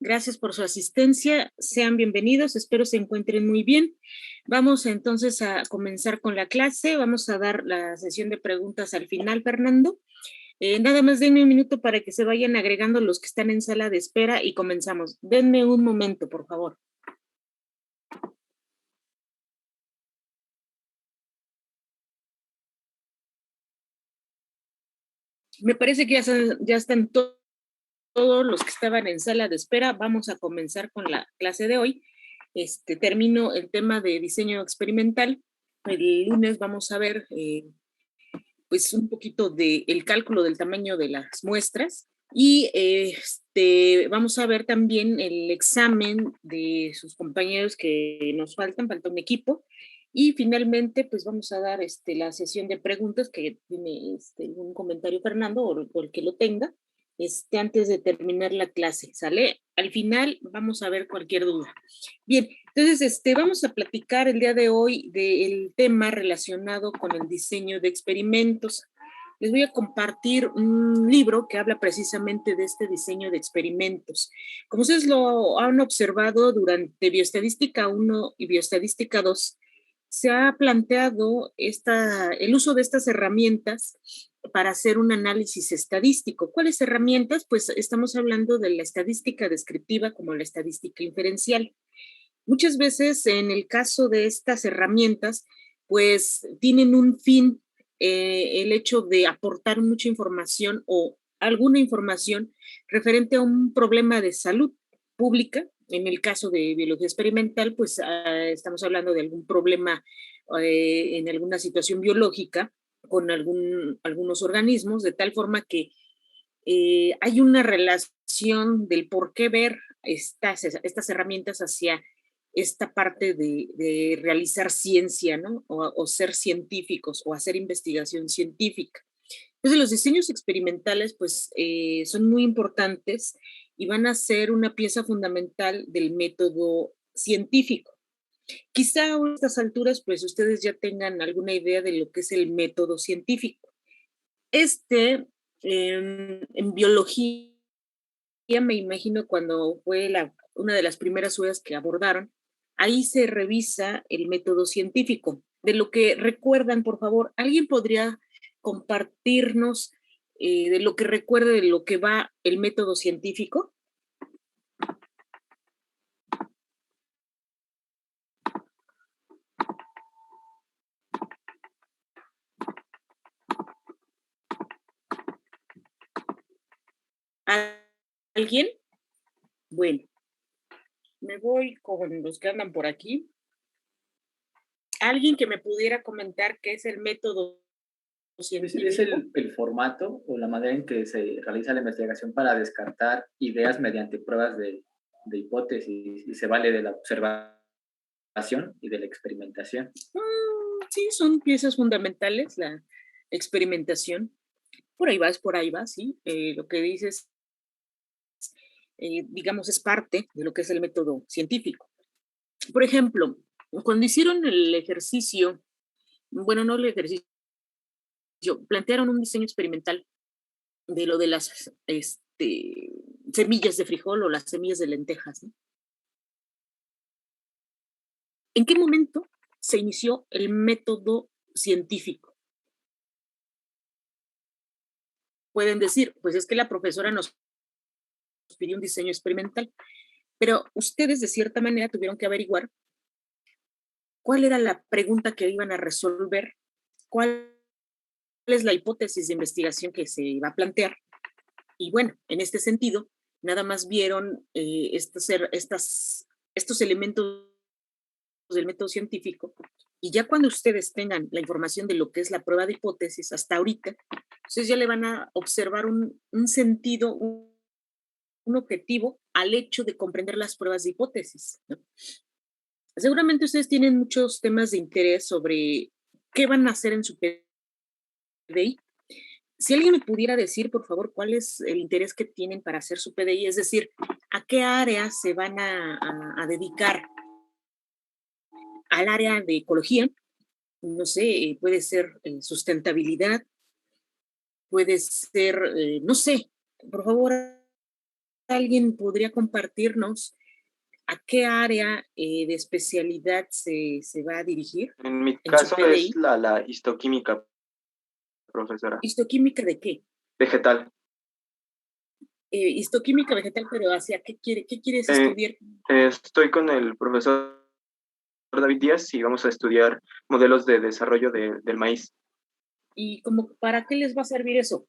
Gracias por su asistencia. Sean bienvenidos. Espero se encuentren muy bien. Vamos entonces a comenzar con la clase. Vamos a dar la sesión de preguntas al final, Fernando. Nada más denme un minuto para que se vayan agregando los que están en sala de espera y comenzamos. Denme un momento, por favor. Me parece que ya están todos los que estaban en sala de espera. Vamos a comenzar con la clase de hoy. Termino el tema de diseño experimental. El lunes vamos a ver pues un poquito del cálculo del tamaño de las muestras y vamos a ver también el examen de sus compañeros que nos falta un equipo. Y finalmente, pues vamos a dar la sesión de preguntas que tiene un comentario Fernando o el que lo tenga, antes de terminar la clase, ¿sale? Al final vamos a ver cualquier duda. Bien, entonces vamos a platicar el día de hoy del tema relacionado con el diseño de experimentos. Les voy a compartir un libro que habla precisamente de este diseño de experimentos. Como ustedes lo han observado durante Bioestadística 1 y Bioestadística 2, se ha planteado el uso de estas herramientas para hacer un análisis estadístico. ¿Cuáles herramientas? Pues estamos hablando de la estadística descriptiva como la estadística inferencial. Muchas veces en el caso de estas herramientas, pues tienen un fin, el hecho de aportar mucha información o alguna información referente a un problema de salud pública. En el caso de biología experimental, pues estamos hablando de algún problema en alguna situación biológica con algunos organismos, de tal forma que hay una relación del por qué ver estas herramientas hacia esta parte de realizar ciencia, ¿no? O ser científicos o hacer investigación científica. Entonces, los diseños experimentales, pues, son muy importantes y van a ser una pieza fundamental del método científico. Quizá a estas alturas, pues, ustedes ya tengan alguna idea de lo que es el método científico. En biología, me imagino cuando fue una de las primeras UEAs que abordaron, ahí se revisa el método científico. De lo que recuerdan, por favor, ¿alguien podría compartirnos de lo que recuerde de lo que va el método científico? ¿Alguien? Bueno, me voy con los que andan por aquí. ¿Alguien que me pudiera comentar qué es el método científico? Es el formato o la manera en que se realiza la investigación para descartar ideas mediante pruebas de hipótesis y se vale de la observación y de la experimentación. Sí, son piezas fundamentales, la experimentación. Por ahí va, sí. Lo que dices, digamos, es parte de lo que es el método científico. Por ejemplo, cuando hicieron el ejercicio, bueno, no el ejercicio, plantearon un diseño experimental de lo de las semillas de frijol o las semillas de lentejas, ¿no? ¿En qué momento se inició el método científico? Pueden decir, pues es que la profesora nos pidió un diseño experimental, pero ustedes de cierta manera tuvieron que averiguar cuál era la pregunta que iban a resolver, cuál es la hipótesis de investigación que se iba a plantear. Y bueno, en este sentido, nada más vieron estos elementos del método científico, y ya cuando ustedes tengan la información de lo que es la prueba de hipótesis hasta ahorita, ustedes ya le van a observar un sentido, un objetivo al hecho de comprender las pruebas de hipótesis, ¿no? Seguramente ustedes tienen muchos temas de interés sobre qué van a hacer en su PDI. Si alguien me pudiera decir, por favor, cuál es el interés que tienen para hacer su PDI, es decir, a qué áreas se van a dedicar. Al área de ecología, no sé, puede ser sustentabilidad, puede ser, no sé, por favor, alguien podría compartirnos a qué área de especialidad se va a dirigir En mi en su caso es PDI? la histoquímica, profesora. ¿Histoquímica de qué? Vegetal. Histoquímica vegetal, pero ¿hacia qué quieres estudiar? Estoy con el profesor David Díaz y vamos a estudiar modelos de desarrollo del maíz. ¿Y como para qué les va a servir eso?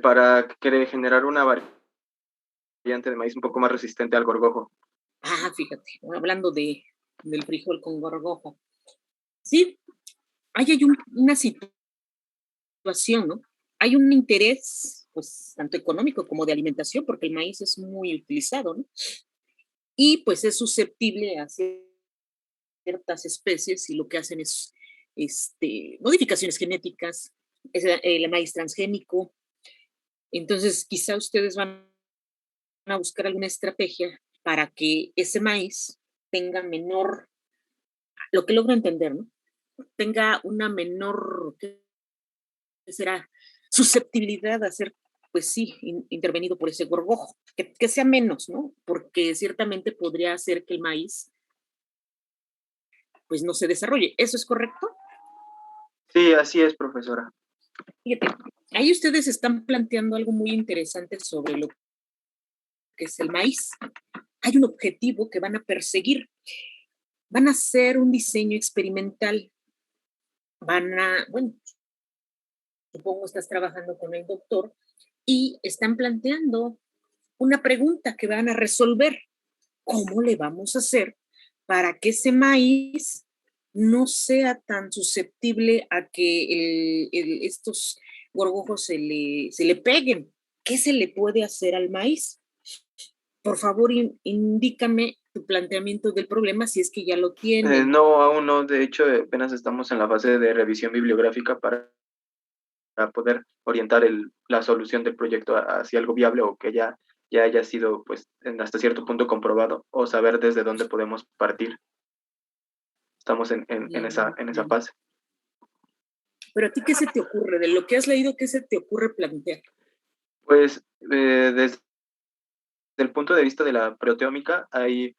Para generar una variante de maíz un poco más resistente al gorgojo. Ah, fíjate, hablando del frijol con gorgojo. Sí, ahí hay una situación, ¿no? Hay un interés, pues, tanto económico como de alimentación, porque el maíz es muy utilizado, ¿no? Y pues es susceptible a ciertas especies y lo que hacen es modificaciones genéticas, es el maíz transgénico. Entonces, quizá ustedes van a buscar alguna estrategia para que ese maíz tenga menor, lo que logro entender, ¿no? Tenga una menor, ¿qué será? Susceptibilidad a ser, pues sí, intervenido por ese gorgojo, que sea menos, ¿no? Porque ciertamente podría hacer que el maíz, pues no se desarrolle. ¿Eso es correcto? Sí, así es, profesora. Fíjate, ahí ustedes están planteando algo muy interesante sobre lo que es el maíz. Hay un objetivo que van a perseguir. Van a hacer un diseño experimental. Bueno, supongo estás trabajando con el doctor y están planteando una pregunta que van a resolver. ¿Cómo le vamos a hacer para que ese maíz no sea tan susceptible a que estos gorgojos se le peguen? ¿Qué se le puede hacer al maíz? Por favor, indícame tu planteamiento del problema si es que ya lo tienen. No, aún no. De hecho, apenas estamos en la fase de revisión bibliográfica para poder orientar la solución del proyecto hacia algo viable o que ya haya sido, pues, hasta cierto punto comprobado o saber desde dónde podemos partir. Estamos en esa fase. Pero a ti, ¿qué se te ocurre? De lo que has leído, ¿qué se te ocurre plantear? Pues, desde el punto de vista de la proteómica, hay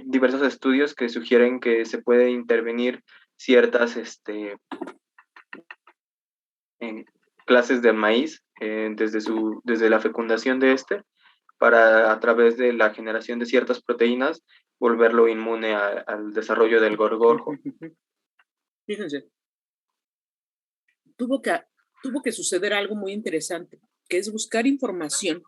diversos estudios que sugieren que se puede intervenir ciertas clases de maíz desde la fecundación de para a través de la generación de ciertas proteínas volverlo inmune al desarrollo del gorgojo. Fíjense, tuvo que suceder algo muy interesante, que es buscar información,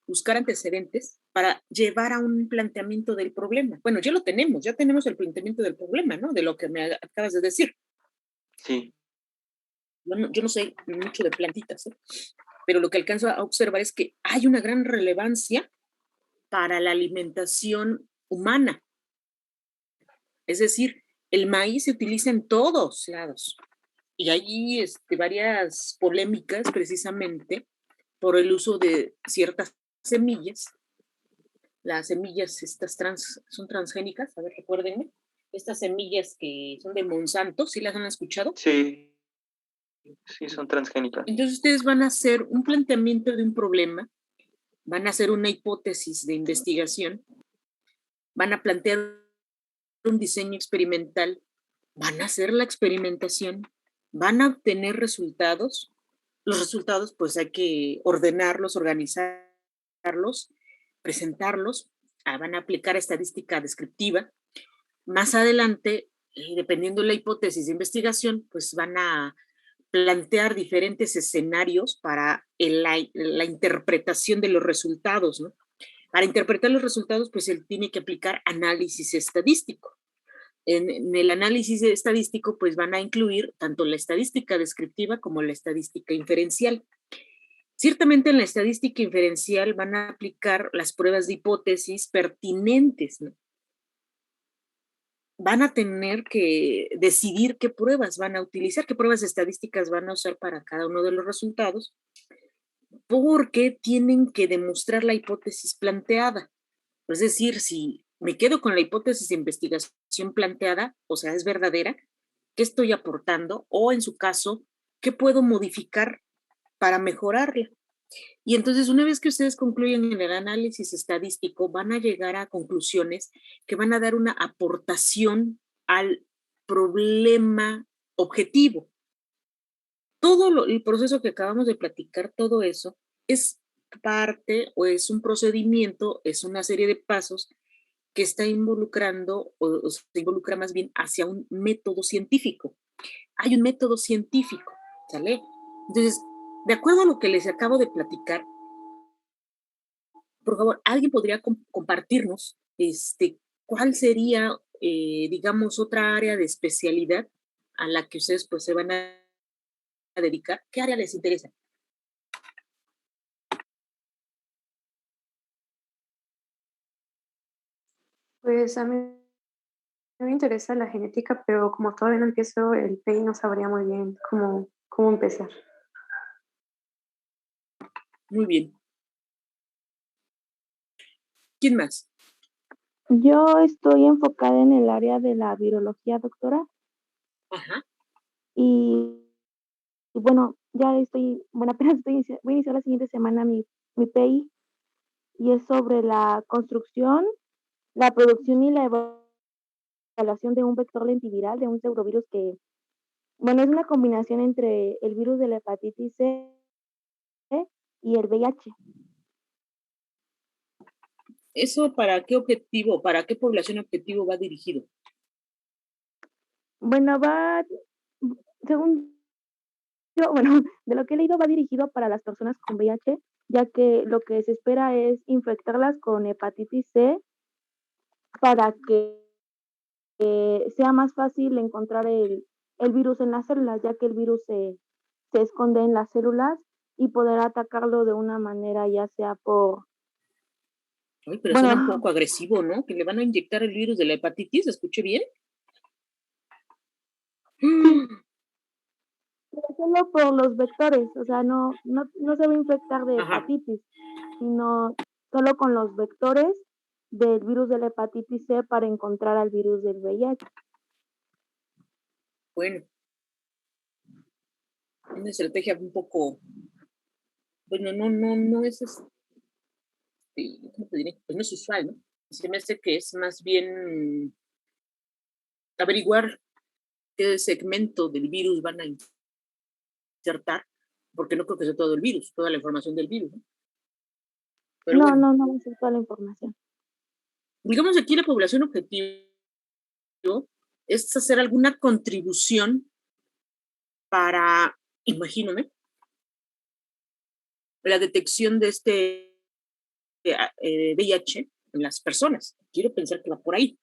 buscar antecedentes para llevar a un planteamiento del problema. Bueno, ya lo tenemos, ya tenemos el planteamiento del problema, ¿no? De lo que me acabas de decir. Sí. Yo no sé mucho de plantitas, ¿eh? Pero lo que alcanzo a observar es que hay una gran relevancia para la alimentación humana. Es decir, el maíz se utiliza en todos lados. Y hay varias polémicas precisamente por el uso de ciertas semillas. Las semillas estas son transgénicas, a ver, recuérdenme. Estas semillas que son de Monsanto, ¿sí las han escuchado? Sí, son transgénicas. Entonces ustedes van a hacer un planteamiento de un problema, van a hacer una hipótesis de investigación, van a plantear un diseño experimental, van a hacer la experimentación, van a obtener resultados. Los resultados, pues hay que ordenarlos, organizarlos, presentarlos, van a aplicar estadística descriptiva. Más adelante, dependiendo de la hipótesis de investigación, pues van a plantear diferentes escenarios para la interpretación de los resultados, ¿no? Para interpretar los resultados, pues él tiene que aplicar análisis estadístico. En el análisis estadístico, pues van a incluir tanto la estadística descriptiva como la estadística inferencial. Ciertamente en la estadística inferencial van a aplicar las pruebas de hipótesis pertinentes, ¿no? Van a tener que decidir qué pruebas van a utilizar, qué pruebas estadísticas van a usar para cada uno de los resultados, porque tienen que demostrar la hipótesis planteada. Es decir, si me quedo con la hipótesis de investigación planteada, o sea, es verdadera, ¿qué estoy aportando? O en su caso, ¿qué puedo modificar para mejorarla? Y entonces, una vez que ustedes concluyen en el análisis estadístico, van a llegar a conclusiones que van a dar una aportación al problema objetivo. Todo el proceso que acabamos de platicar, todo eso, es parte o es un procedimiento, es una serie de pasos que está involucrando o se involucra más bien hacia un método científico. Hay un método científico, ¿sale? Entonces, de acuerdo a lo que les acabo de platicar, por favor, ¿alguien podría compartirnos cuál sería, digamos, otra área de especialidad a la que ustedes pues se van a dedicar? ¿Qué área les interesa? Pues a mí me interesa la genética, pero como todavía no empiezo el PEI, no sabría muy bien cómo empezar. Muy bien. ¿Quién más? Yo estoy enfocada en el área de la virología, doctora, Ajá. y bueno, apenas voy a iniciar la siguiente semana mi PEI, y es sobre la construcción, la producción y la evaluación de un vector lentiviral, de un pseudovirus que, bueno, es una combinación entre el virus de la hepatitis C y el VIH. ¿Eso para qué objetivo, para qué población objetivo va dirigido? Bueno, según yo, bueno, de lo que he leído, va dirigido para las personas con VIH, ya que lo que se espera es infectarlas con hepatitis C para que sea más fácil encontrar el virus en las células, ya que el virus se esconde en las células, y poder atacarlo de una manera, ya sea por... Ay, pero suena un poco agresivo, ¿no? Que le van a inyectar el virus de la hepatitis, ¿escuché bien? Sí, pero solo por los vectores, o sea, no se va a infectar de hepatitis, sino solo con los vectores del virus de la hepatitis C para encontrar al virus del VIH. Bueno, una estrategia un poco, bueno, no es, ¿cómo te diré? Pues no es usual, ¿no? Se me hace que es más bien averiguar qué segmento del virus van a insertar, porque no creo que sea todo el virus, toda la información del virus, ¿no? Pero no, bueno, no va a ser toda la información. digamos aquí la población objetivo es hacer alguna contribución para, imagíname, la detección de VIH en las personas. Quiero pensar que va por ahí.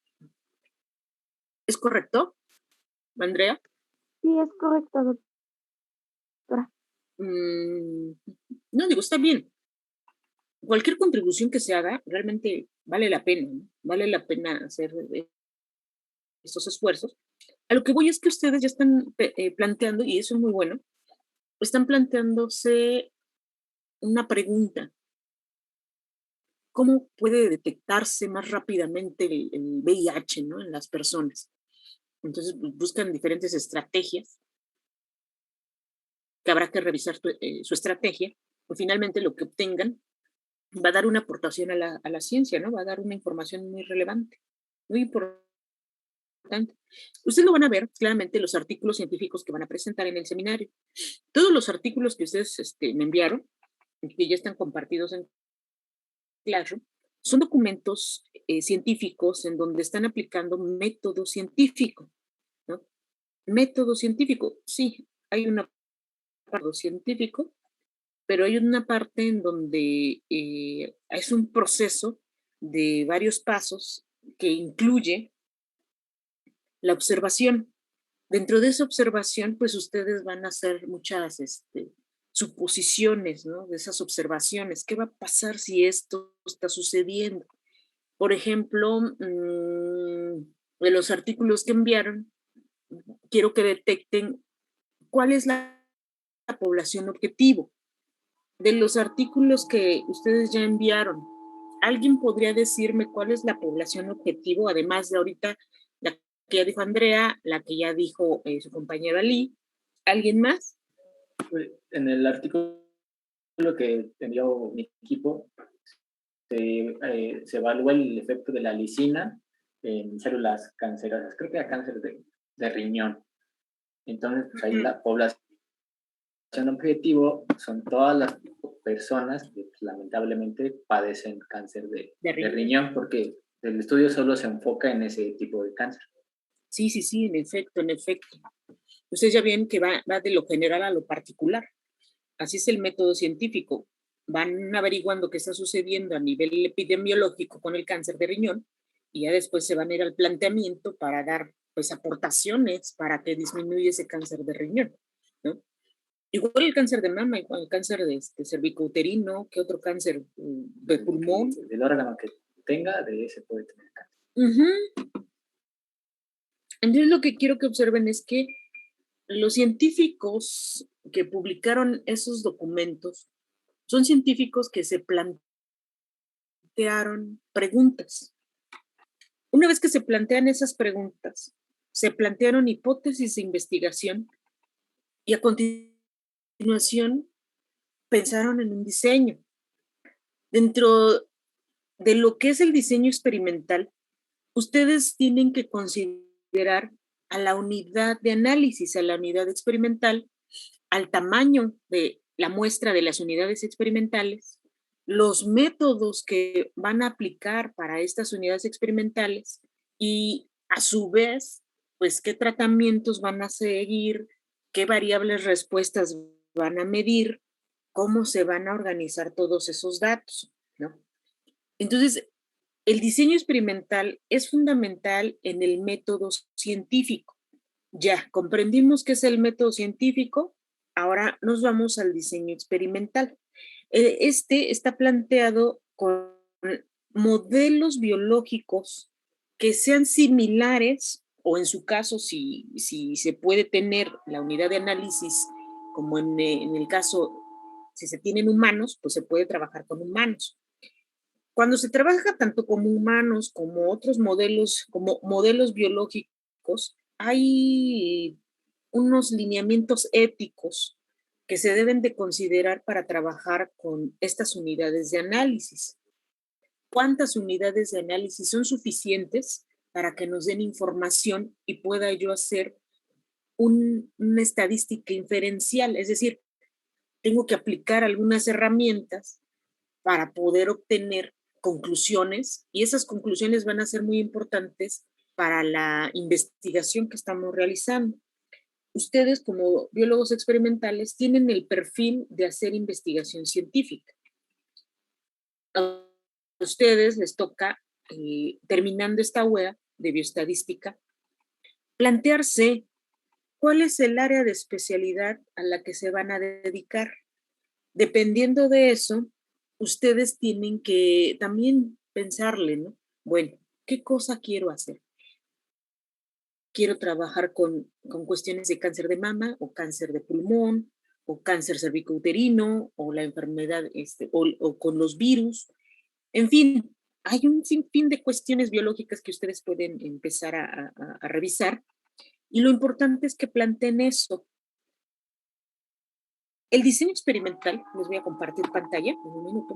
¿Es correcto, Andrea? Sí, es correcto, doctora. No, digo, está bien. Cualquier contribución que se haga realmente vale la pena, ¿no? Vale la pena hacer estos esfuerzos. A lo que voy es que ustedes ya están planteando, y eso es muy bueno, están planteándose una pregunta. ¿Cómo puede detectarse más rápidamente el VIH, ¿no? En las personas? Entonces buscan diferentes estrategias que habrá que revisar su estrategia, pues finalmente lo que obtengan va a dar una aportación a la ciencia, ¿no? Va a dar una información muy relevante, muy importante. Ustedes lo van a ver claramente los artículos científicos que van a presentar en el seminario. Todos los artículos que ustedes me enviaron, que ya están compartidos en Classroom, son documentos científicos en donde están aplicando método científico, ¿no? Método científico, sí, hay una parte científico, pero hay una parte en donde es un proceso de varios pasos que incluye la observación. Dentro de esa observación, pues ustedes van a hacer muchas suposiciones, ¿no? De esas observaciones. ¿Qué va a pasar si esto está sucediendo? Por ejemplo, de los artículos que enviaron, quiero que detecten cuál es la población objetivo. De los artículos que ustedes ya enviaron, ¿alguien podría decirme cuál es la población objetivo, además de ahorita la que ya dijo Andrea, la que ya dijo su compañera Lee? ¿Alguien más? En el artículo lo que envió mi equipo, se evalúa el efecto de la lisina en células cancerosas, creo que era cáncer de riñón. Entonces, pues ahí la población objetivo son todas las personas que pues, lamentablemente padecen cáncer de riñón, porque el estudio solo se enfoca en ese tipo de cáncer. Sí, en efecto, en efecto. Ustedes ya ven que va de lo general a lo particular. Así es el método científico. Van averiguando qué está sucediendo a nivel epidemiológico con el cáncer de riñón y ya después se van a ir al planteamiento para dar pues aportaciones para que disminuya ese cáncer de riñón, ¿no? Igual el cáncer de mama, igual el cáncer de cervicouterino, ¿qué otro cáncer de pulmón? Del órgano que tenga, de ese puede tener cáncer. Entonces lo que quiero que observen es que los científicos que publicaron esos documentos son científicos que se plantearon preguntas. Una vez que se plantean esas preguntas, se plantearon hipótesis de investigación y a continuación pensaron en un diseño. Dentro de lo que es el diseño experimental, ustedes tienen que considerar a la unidad de análisis, a la unidad experimental, al tamaño de la muestra de las unidades experimentales, los métodos que van a aplicar para estas unidades experimentales y a su vez, pues qué tratamientos van a seguir, qué variables respuestas van a medir, cómo se van a organizar todos esos datos, ¿no? Entonces, el diseño experimental es fundamental en el método científico. Ya comprendimos qué es el método científico, ahora nos vamos al diseño experimental. Este está planteado con modelos biológicos que sean similares, o en su caso, si se puede tener la unidad de análisis, como en el caso, si se tienen humanos, pues se puede trabajar con humanos. Cuando se trabaja tanto como humanos como otros modelos, como modelos biológicos, hay unos lineamientos éticos que se deben de considerar para trabajar con estas unidades de análisis. ¿Cuántas unidades de análisis son suficientes para que nos den información y pueda yo hacer una estadística inferencial? Es decir, tengo que aplicar algunas herramientas para poder obtener conclusiones y esas conclusiones van a ser muy importantes para la investigación que estamos realizando. Ustedes como biólogos experimentales tienen el perfil de hacer investigación científica. A ustedes les toca, terminando esta web de bioestadística, plantearse cuál es el área de especialidad a la que se van a dedicar. Dependiendo de eso, ustedes tienen que también pensarle, ¿no? Bueno, ¿qué cosa quiero hacer? Quiero trabajar con cuestiones de cáncer de mama o cáncer de pulmón o cáncer cervicouterino o la enfermedad o con los virus. En fin, hay un sinfín de cuestiones biológicas que ustedes pueden empezar a revisar y lo importante es que planteen eso. El diseño experimental, les voy a compartir pantalla en un minuto.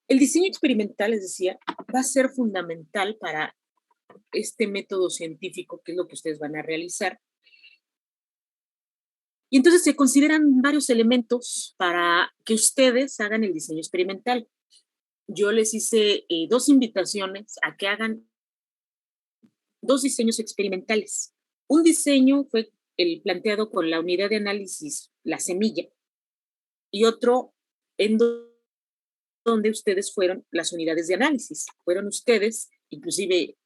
El diseño experimental, les decía, va a ser fundamental para este método científico, que es lo que ustedes van a realizar. Y entonces se consideran varios elementos para que ustedes hagan el diseño experimental. Yo les hice 2 invitaciones a que hagan 2 diseños experimentales. Un diseño fue el planteado con la unidad de análisis, la semilla, y otro en donde ustedes fueron las unidades de análisis. Fueron ustedes, inclusive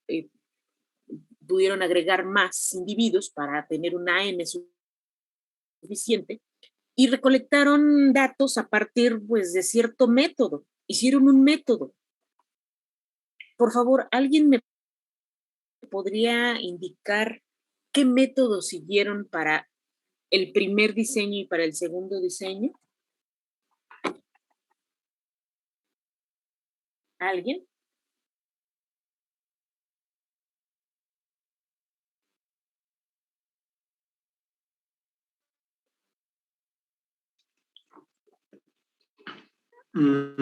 pudieron agregar más individuos para tener una N suficiente, y recolectaron datos a partir pues, de cierto método. Hicieron un método. Por favor, ¿alguien me podría indicar qué método siguieron para el primer diseño y para el segundo diseño? ¿Alguien?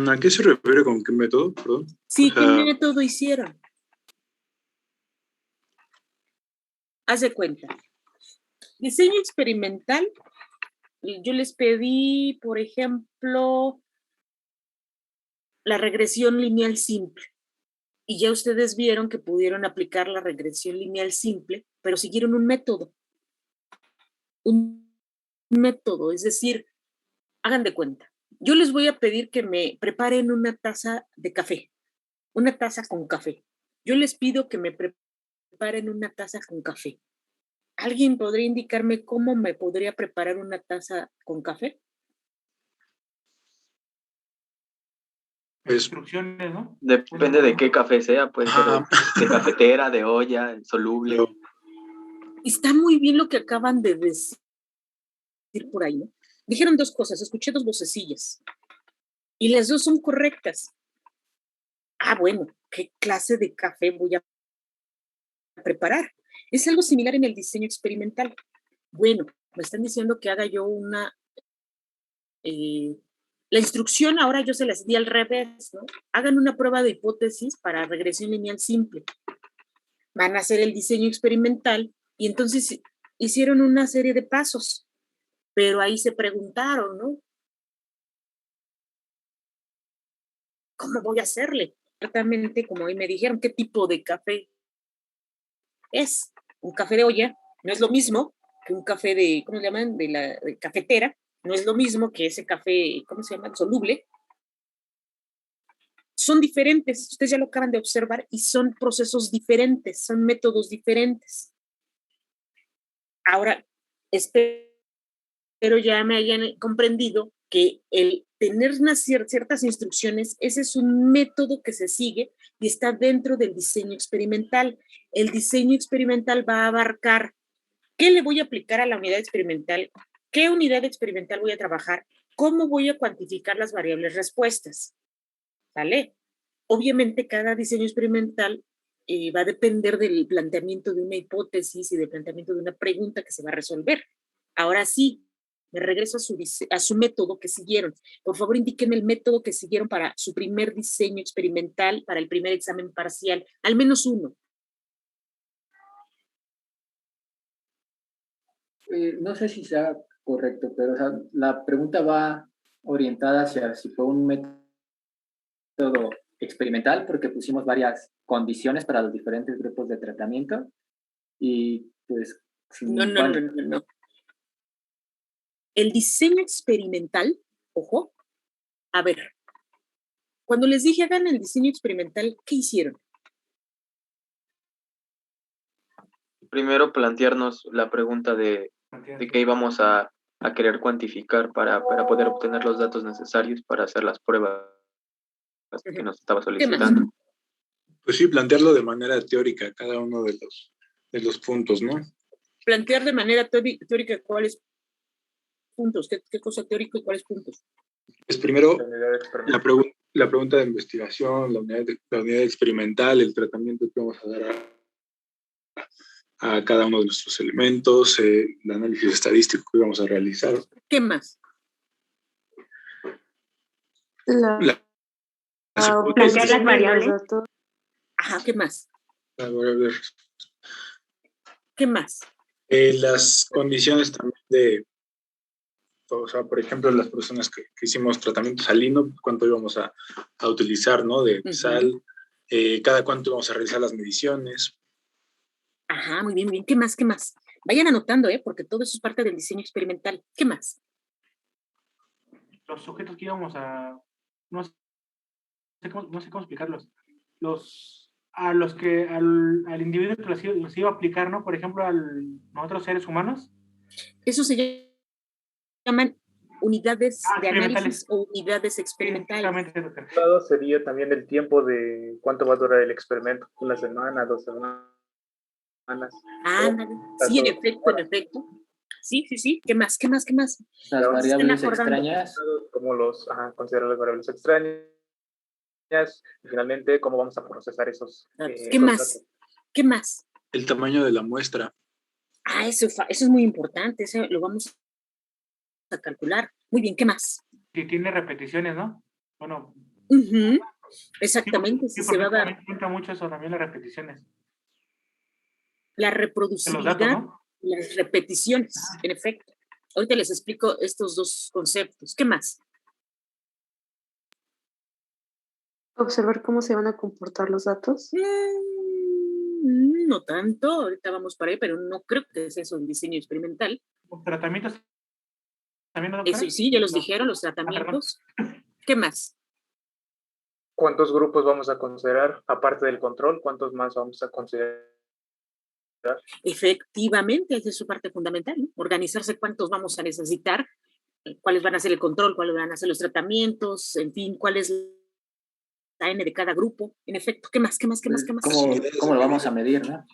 ¿A qué se refiere con qué método? Perdón. Sí, O sea, ¿qué método hicieron? Haz de cuenta. Diseño experimental, yo les pedí, por ejemplo, la regresión lineal simple. Y ya ustedes vieron que pudieron aplicar la regresión lineal simple, pero siguieron un método. Un método, es decir, hagan de cuenta. Yo les voy a pedir que me preparen una taza de café, una taza con café. Yo les pido que me preparen una taza con café. ¿Alguien podría indicarme cómo me podría preparar una taza con café? es, Instrucciones, ¿no? Depende de qué café sea, puede ser ah, de cafetera, de olla, soluble. pero Está muy bien lo que acaban de decir por ahí, ¿no? Dijeron dos cosas, escuché dos vocecillas y las dos son correctas. Ah, bueno, ¿qué clase de café voy a preparar? Es algo similar en el diseño experimental. Bueno, me están diciendo que haga yo la instrucción ahora yo se las di al revés, ¿no? Hagan una prueba de hipótesis para regresión lineal simple. Van a hacer el diseño experimental y entonces hicieron una serie de pasos, pero ahí se preguntaron, ¿no? ¿Cómo voy a hacerle? Exactamente como ahí me dijeron, ¿qué tipo de café es? Un café de olla no es lo mismo que un café de, ¿cómo se llaman? De cafetera, no es lo mismo que ese café, ¿cómo se llama? Soluble. Son diferentes, ustedes ya lo acaban de observar y son procesos diferentes, son métodos diferentes. Ahora, espero ya me hayan comprendido que el tener ciertas instrucciones, ese es un método que se sigue y está dentro del diseño experimental. El diseño experimental va a abarcar qué le voy a aplicar a la unidad experimental, qué unidad experimental voy a trabajar, cómo voy a cuantificar las variables respuestas. ¿Vale? Obviamente cada diseño experimental va a depender del planteamiento de una hipótesis y del planteamiento de una pregunta que se va a resolver. Ahora sí, me regreso a su método que siguieron. Por favor, indíquenme el método que siguieron para su primer diseño experimental, para el primer examen parcial, al menos uno. No sé si sea correcto, pero o sea, la pregunta va orientada hacia si fue un método experimental, porque pusimos varias condiciones para los diferentes grupos de tratamiento y pues... No. El diseño experimental, ojo, a ver, cuando les dije hagan el diseño experimental, ¿qué hicieron? Primero plantearnos la pregunta de qué íbamos a querer cuantificar para poder obtener los datos necesarios para hacer las pruebas que nos estaba solicitando. pues sí, plantearlo de manera teórica, cada uno de los puntos, ¿no? Plantear de manera teórica cuáles puntos, qué cosa teórica y cuáles puntos. Pues primero, la pregunta de investigación, la unidad experimental, el tratamiento que vamos a dar a cada uno de nuestros elementos, el análisis estadístico que vamos a realizar. ¿Qué más? Plantear las variables. Ajá, ¿qué más? Las variables. ¿Qué más? Las condiciones también o sea, por ejemplo, las personas que hicimos tratamiento salino, cuánto íbamos a utilizar, ¿no? De sal, cada cuánto íbamos a realizar las mediciones. Ajá, muy bien, bien. ¿Qué más? Vayan anotando, porque todo eso es parte del diseño experimental. ¿Qué más? Los sujetos que íbamos a... No sé cómo explicarlos. Al individuo que los iba a aplicar, ¿no? Por ejemplo, nosotros seres humanos. Eso se llaman unidades de análisis o unidades experimentales. Sí, sería también el tiempo de cuánto va a durar el experimento, 1 semana, 2 semanas. Sí, en efecto. Sí. ¿Qué más? Las variables extrañas. Como considerar las variables extrañas. Y finalmente, cómo vamos a procesar esos. ¿Qué más? ¿Qué más? El tamaño de la muestra. Eso es muy importante, eso lo vamos a calcular. Muy bien, ¿qué más? Que tiene repeticiones, ¿no? Bueno, Exactamente, sí, sí se va a porque dar también cuenta mucho eso, también las repeticiones la de los datos, reproducibilidad, ¿no? las repeticiones, en efecto. Ahorita les explico estos dos conceptos. ¿Qué más? Observar cómo se van a comportar los datos. No tanto, ahorita vamos para ahí, pero no creo que sea eso un diseño experimental. Los tratamientos también, ¿no, Eso doctora? sí, ya los No. dijeron, los tratamientos. ¿Qué más? ¿Cuántos grupos vamos a considerar? Aparte del control, ¿cuántos más vamos a considerar? Efectivamente, esa es su parte fundamental, ¿no? Organizarse cuántos vamos a necesitar, cuáles van a ser el control, cuáles van a ser los tratamientos, en fin, cuál es la N de cada grupo. En efecto, ¿qué más? ¿Qué más? ¿Qué más? ¿Qué más? ¿Cómo lo vamos a medir, no?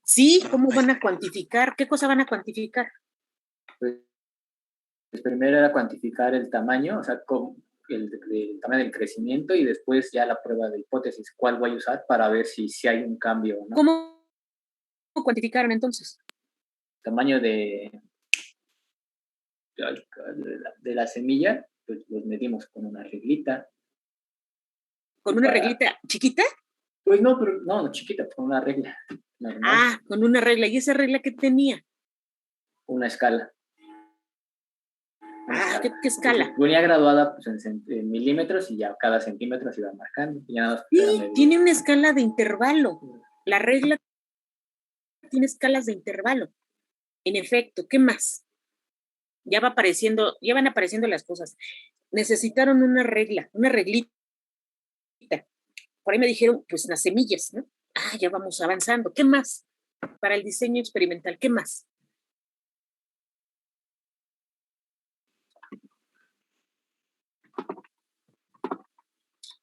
Sí, ¿cómo van a cuantificar? ¿Qué cosa van a cuantificar? Pues primero era cuantificar el tamaño, o sea, el tamaño del crecimiento, y después ya la prueba de hipótesis, cuál voy a usar para ver si hay un cambio, ¿no? ¿Cómo cuantificaron entonces? Tamaño de la semilla, pues los medimos con una reglita. ¿Con una reglita chiquita? Pues no, pero no, chiquita, con una regla normal. Ah, con una regla. ¿Y esa regla qué tenía? Una escala. Ah, ¿qué escala? Venía graduada pues, en milímetros, y ya cada centímetro se iba marcando. Sí, tiene una escala de intervalo. La regla tiene escalas de intervalo. En efecto, ¿qué más? Ya van apareciendo las cosas. Necesitaron una regla, una reglita. Por ahí me dijeron, pues las semillas, ¿no? Ah, ya vamos avanzando. ¿Qué más? Para el diseño experimental, ¿qué más?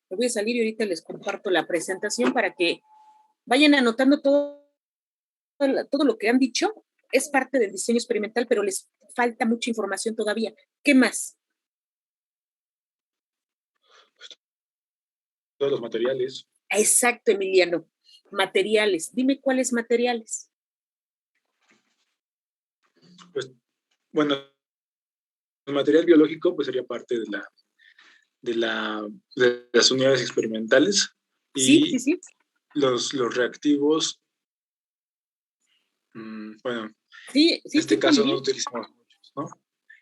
Me voy a salir y ahorita les comparto la presentación para que vayan anotando todo lo que han dicho. Es parte del diseño experimental, pero les falta mucha información todavía. ¿Qué más? Todos los materiales. Exacto, Emiliano. Materiales. Dime cuáles materiales. Pues, bueno, el material biológico pues sería parte de las unidades experimentales. Sí, y sí. Los reactivos, bueno, Sí, en este caso también. no utilizamos muchos, ¿no?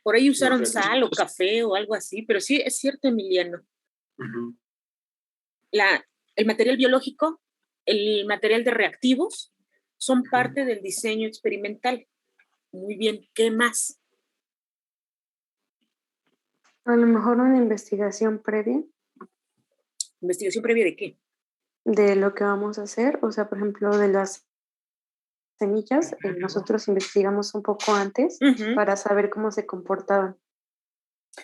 Por ahí usaron sal o café o algo así, pero sí, es cierto, Emiliano. El material biológico, el material de reactivos, son parte del diseño experimental. Muy bien, ¿qué más? A lo mejor una investigación previa. ¿Investigación previa de qué? De lo que vamos a hacer, o sea, por ejemplo, de las semillas, nosotros investigamos un poco antes para saber cómo se comportaban.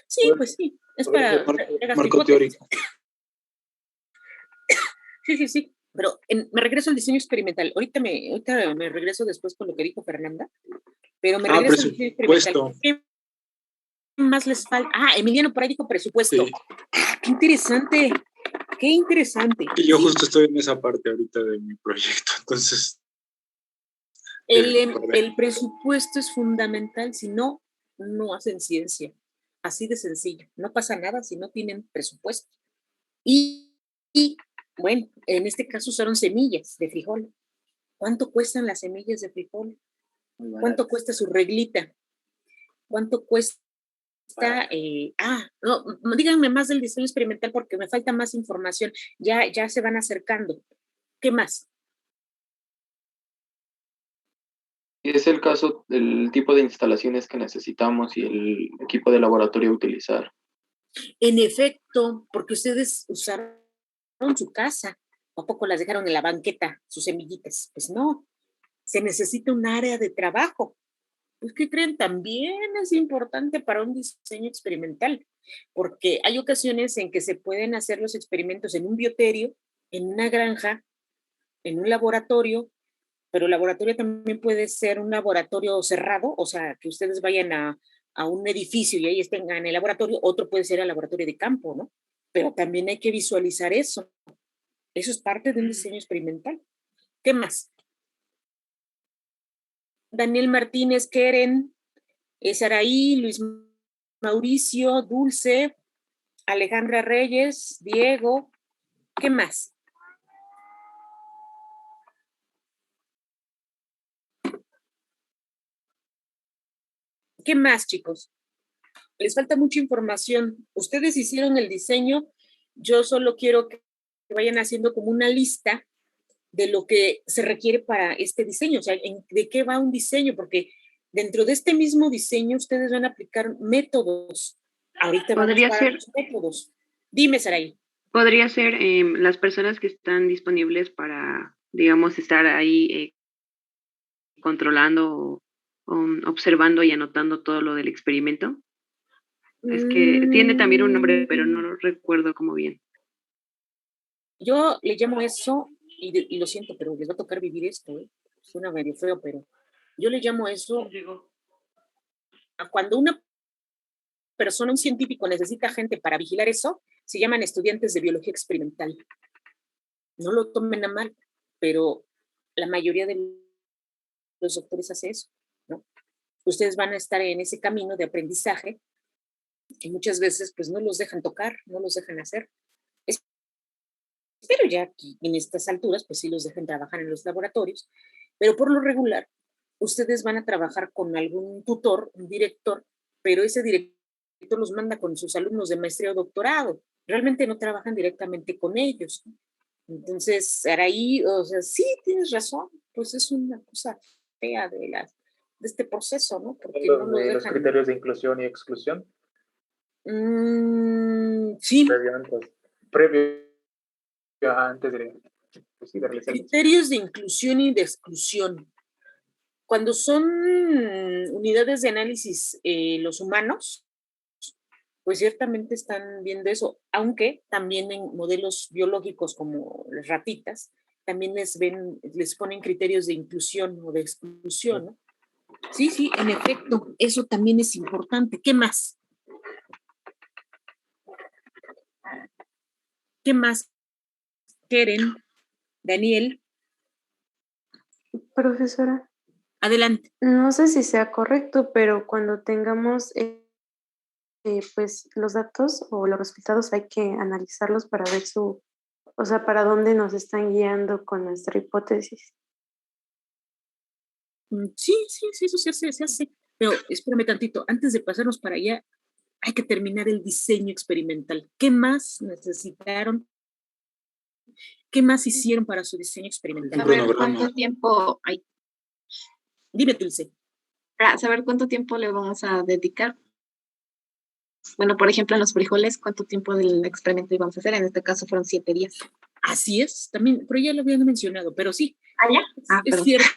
Sí, pues sí, es para marco teórico. Sí, pero me regreso al diseño experimental. Ahorita me regreso después con lo que dijo Fernanda, pero me regreso al diseño experimental. ¿Qué más les falta? Ah, Emiliano por ahí dijo presupuesto. Sí. ¡Qué interesante! ¡Qué interesante! Y yo justo estoy en esa parte ahorita de mi proyecto, entonces... El presupuesto es fundamental, si no, no hacen ciencia. Así de sencillo. No pasa nada si no tienen presupuesto. Y bueno, en este caso usaron semillas de frijol. ¿Cuánto cuestan las semillas de frijol? ¿Cuánto cuesta su reglita? ¿Cuánto cuesta? No, díganme más del diseño experimental porque me falta más información. Ya se van acercando. ¿Qué más? Es el caso del tipo de instalaciones que necesitamos y el equipo de laboratorio a utilizar. En efecto, porque ustedes usaron su casa, ¿a poco las dejaron en la banqueta, sus semillitas? Pues no, se necesita un área de trabajo. Pues, ¿qué creen? También es importante para un diseño experimental, porque hay ocasiones en que se pueden hacer los experimentos en un bioterio, en una granja, en un laboratorio, pero el laboratorio también puede ser un laboratorio cerrado, o sea, que ustedes vayan a un edificio y ahí estén en el laboratorio, otro puede ser el laboratorio de campo, ¿no? Pero también hay que visualizar eso. Eso es parte de un diseño experimental. ¿Qué más? Daniel Martínez, Keren, Saraí, Luis Mauricio, Dulce, Alejandra Reyes, Diego, ¿qué más? ¿Qué más, chicos? Les falta mucha información. Ustedes hicieron el diseño, yo solo quiero que vayan haciendo como una lista de lo que se requiere para este diseño, o sea, de qué va un diseño, porque dentro de este mismo diseño ustedes van a aplicar métodos. Ahorita vamos para los métodos. Dime, Saraí. Podría ser las personas que están disponibles para, digamos, estar ahí controlando o observando y anotando todo lo del experimento. Es que tiene también un nombre, pero no lo recuerdo como bien. Yo le llamo eso, y lo siento, pero les va a tocar vivir esto, ¿eh? Suena medio feo, pero yo le llamo eso a cuando una persona, un científico necesita gente para vigilar eso, se llaman estudiantes de biología experimental. No lo tomen a mal, pero la mayoría de los doctores hace eso, ¿no? Ustedes van a estar en ese camino de aprendizaje y muchas veces pues no los dejan tocar, no los dejan hacer. Pero ya aquí, en estas alturas, pues sí los dejan trabajar en los laboratorios, pero por lo regular, ustedes van a trabajar con algún tutor, un director, pero ese director los manda con sus alumnos de maestría o doctorado. Realmente no trabajan directamente con ellos. Entonces, Araí, o sea, sí, tienes razón, pues es una cosa fea de este proceso, ¿no? Porque no los dejan... Los criterios de inclusión y exclusión. Sí. Previo antes de... Pues sí, criterios de inclusión y de exclusión. Cuando son unidades de análisis los humanos, pues ciertamente están viendo eso, aunque también en modelos biológicos como las ratitas, también les ponen criterios de inclusión o de exclusión, ¿no? Sí, sí, en efecto, eso también es importante. ¿Qué más? ¿Qué más quieren? Daniel. Profesora. Adelante. No sé si sea correcto, pero cuando tengamos pues los datos o los resultados hay que analizarlos para ver o sea, para dónde nos están guiando con nuestra hipótesis. Sí, eso se hace. Pero espérame tantito, antes de pasarnos para allá, hay que terminar el diseño experimental. ¿Qué más necesitaron? ¿Qué más hicieron para su diseño experimental? Saber cuánto tiempo hay. Dime, Dulce. Para saber cuánto tiempo le vamos a dedicar. Bueno, por ejemplo, en los frijoles, ¿cuánto tiempo del experimento íbamos a hacer? En este caso fueron 7 días. Así es, también, pero ya lo habían mencionado, pero sí. ¿Ah, ya? Es cierto.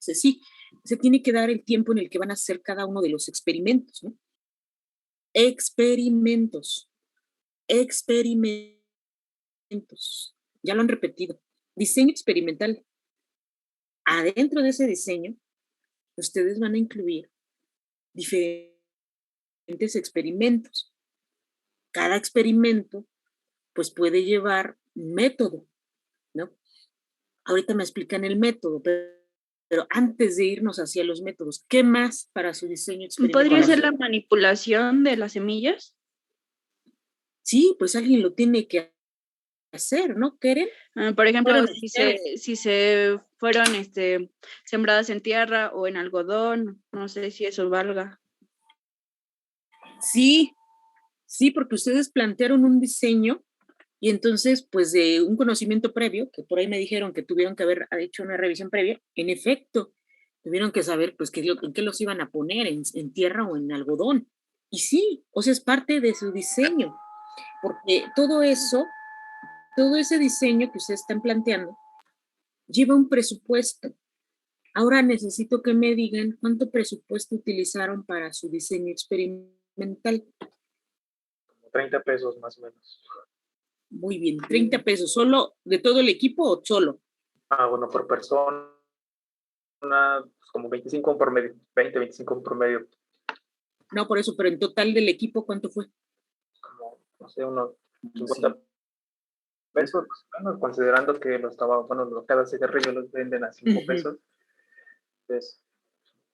Sí, se tiene que dar el tiempo en el que van a hacer cada uno de los experimentos, ¿no? Experimentos. Ya lo han repetido. Diseño experimental. Adentro de ese diseño, ustedes van a incluir diferentes experimentos. Cada experimento, pues puede llevar un método, ¿no? Ahorita me explican el método, pero antes de irnos hacia los métodos, ¿qué más para su diseño experimental? ¿Podría ser la manipulación de las semillas? Sí, pues alguien lo tiene que hacer, ¿no, Keren? Por ejemplo, si se fueron sembradas en tierra o en algodón, no sé si eso valga. Sí, porque ustedes plantearon un diseño y entonces, pues de un conocimiento previo, que por ahí me dijeron que tuvieron que haber hecho una revisión previa, en efecto, tuvieron que saber pues en qué los iban a poner, en tierra o en algodón. Y sí, o sea, es parte de su diseño, porque todo ese diseño que ustedes están planteando, lleva un presupuesto. Ahora necesito que me digan cuánto presupuesto utilizaron para su diseño experimental. Como 30 pesos más o menos. Muy bien, 30 pesos. ¿Solo de todo el equipo o solo? Bueno, por persona, pues como 25 en promedio, 20, 25 en promedio. No, por eso, pero en total del equipo, ¿cuánto fue? Como, no sé, unos 50 pesos, bueno, considerando que cada cigarrillo los venden a 5 pesos, entonces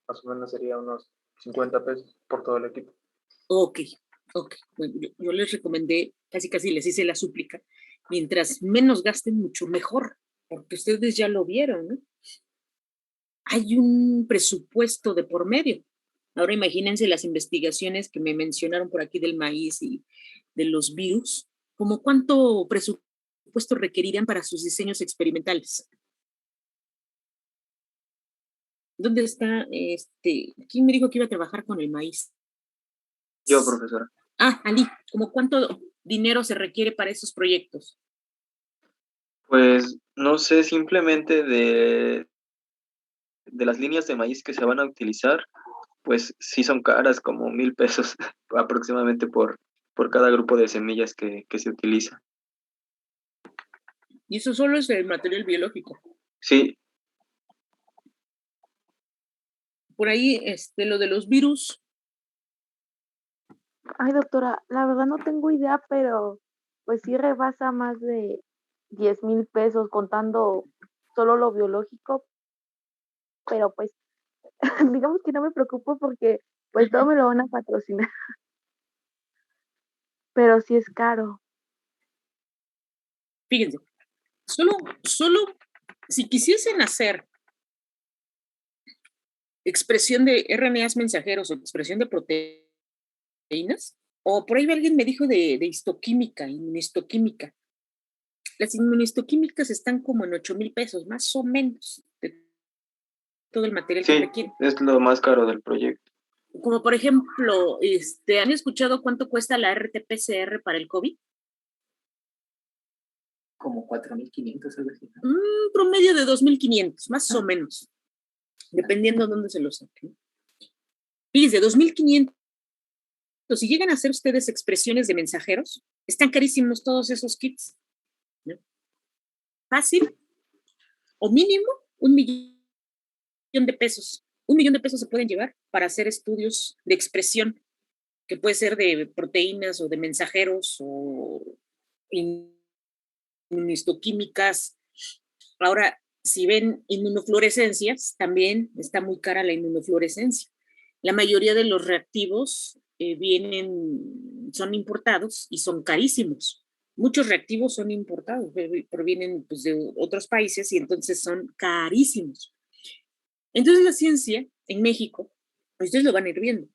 más o menos sería unos 50 pesos por todo el equipo. Ok, Ok, bueno, yo les recomendé, casi les hice la súplica, mientras menos gasten, mucho mejor, porque ustedes ya lo vieron, ¿no? Hay un presupuesto de por medio. Ahora imagínense las investigaciones que me mencionaron por aquí del maíz y de los virus, como cuánto presupuesto requerirían para sus diseños experimentales. ¿Dónde está quién me dijo que iba a trabajar con el maíz? Yo, profesora. Ali, ¿como cuánto dinero se requiere para esos proyectos? Pues no sé, simplemente de las líneas de maíz que se van a utilizar, pues sí son caras, como 1,000 pesos aproximadamente por cada grupo de semillas que se utiliza. Y eso solo es el material biológico. Sí. Por ahí, lo de los virus. Ay, doctora, la verdad no tengo idea, pero pues sí rebasa más de 10,000 pesos contando solo lo biológico, pero pues digamos que no me preocupo porque pues todo me lo van a patrocinar, pero sí es caro. Fíjense, solo si quisiesen hacer expresión de RNAs mensajeros o expresión de proteínas, o por ahí alguien me dijo de histoquímica, inmunistoquímica. Las inmunistoquímicas están como en 8,000 pesos, más o menos, de todo el material que requieren. Es lo más caro del proyecto. Como por ejemplo, ¿han escuchado cuánto cuesta la RT-PCR para el COVID? Como 4,500, algo así. Promedio de 2,500, más o menos, dependiendo de dónde se lo saquen. Fíjense, 2,500. Si llegan a hacer ustedes expresiones de mensajeros, están carísimos todos esos kits, ¿no? Fácil o mínimo 1,000,000 de pesos. 1,000,000 de pesos se pueden llevar para hacer estudios de expresión, que puede ser de proteínas o de mensajeros o inmunistoquímicas. Ahora, si ven inmunofluorescencias, también está muy cara la inmunofluorescencia. La mayoría de los reactivos son importados y son carísimos. Muchos reactivos son importados, provienen pues, de otros países y entonces son carísimos. Entonces la ciencia en México, ustedes lo van a ir viendo,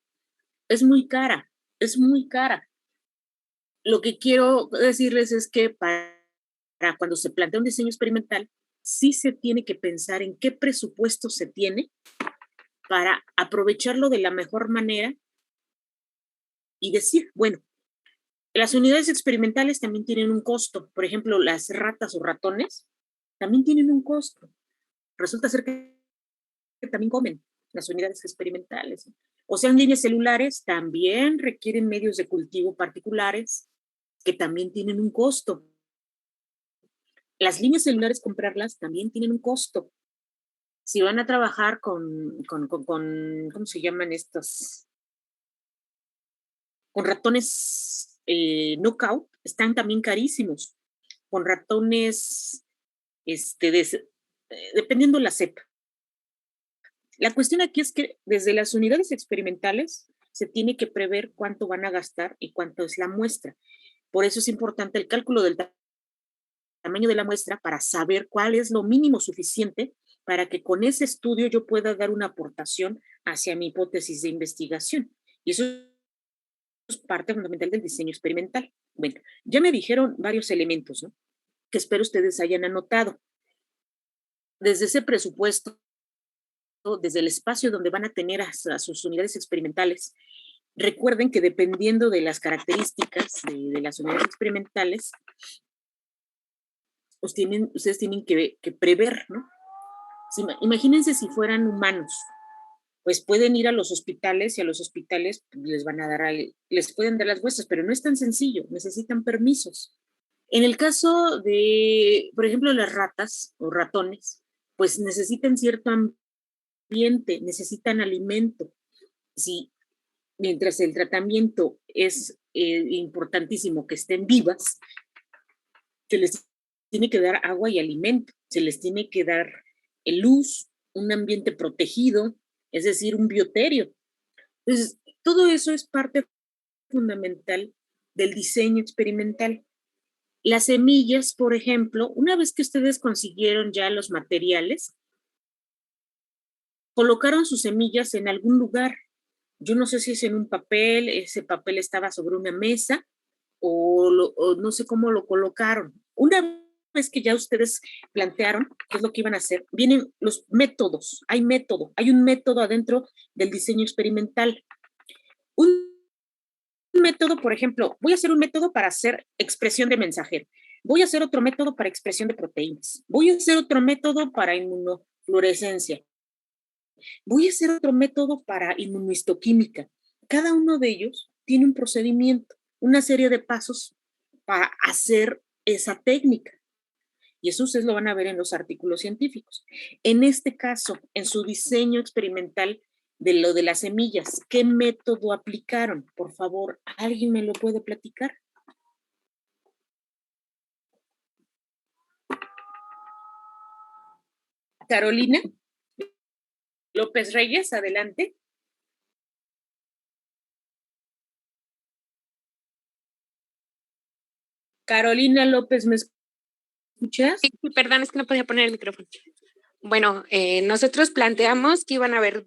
es muy cara, es muy cara. Lo que quiero decirles es que para cuando se plantea un diseño experimental, sí se tiene que pensar en qué presupuesto se tiene para aprovecharlo de la mejor manera y decir, bueno, las unidades experimentales también tienen un costo. Por ejemplo, las ratas o ratones también tienen un costo. Resulta ser que también comen las unidades experimentales. O sean líneas celulares, también requieren medios de cultivo particulares que también tienen un costo. Las líneas celulares, comprarlas también tienen un costo. Si van a trabajar con ¿cómo se llaman estos? Con ratones knockout, están también carísimos. Con ratones, dependiendo la cepa. La cuestión aquí es que desde las unidades experimentales se tiene que prever cuánto van a gastar y cuánto es la muestra. Por eso es importante el cálculo del tamaño de la muestra para saber cuál es lo mínimo suficiente para que con ese estudio yo pueda dar una aportación hacia mi hipótesis de investigación. Y eso es parte fundamental del diseño experimental. Bueno, ya me dijeron varios elementos, ¿no? Que espero ustedes hayan anotado. Desde ese presupuesto, desde el espacio donde van a tener a sus unidades experimentales, recuerden que dependiendo de las características de las unidades experimentales, ustedes tienen que prever, ¿no? Imagínense si fueran humanos, pues pueden ir a los hospitales y a los hospitales les pueden dar las muestras, pero no es tan sencillo, necesitan permisos. En el caso de, por ejemplo, las ratas o ratones, pues necesitan cierto ambiente, necesitan alimento. Si mientras el tratamiento es importantísimo que estén vivas, se les tiene que dar agua y alimento, se les tiene que dar luz, un ambiente protegido, es decir, un bioterio. Entonces, todo eso es parte fundamental del diseño experimental. Las semillas, por ejemplo, una vez que ustedes consiguieron ya los materiales, colocaron sus semillas en algún lugar. Yo no sé si es en un papel, ese papel estaba sobre una mesa o no sé cómo lo colocaron. Una vez que ya ustedes plantearon qué es lo que iban a hacer, vienen los métodos. Hay un método adentro del diseño experimental. Un método, por ejemplo, voy a hacer un método para hacer expresión de mensajero. Voy a hacer otro método para expresión de proteínas. Voy a hacer otro método para inmunofluorescencia. Voy a hacer otro método para inmunohistoquímica. Cada uno de ellos tiene un procedimiento, una serie de pasos para hacer esa técnica. Y eso ustedes lo van a ver en los artículos científicos. En este caso, en su diseño experimental de lo de las semillas, ¿qué método aplicaron? Por favor, ¿alguien me lo puede platicar? Carolina López Reyes, adelante. Carolina López, ¿me escuchas? Sí, perdón, es que no podía poner el micrófono. Bueno, nosotros planteamos que iban a haber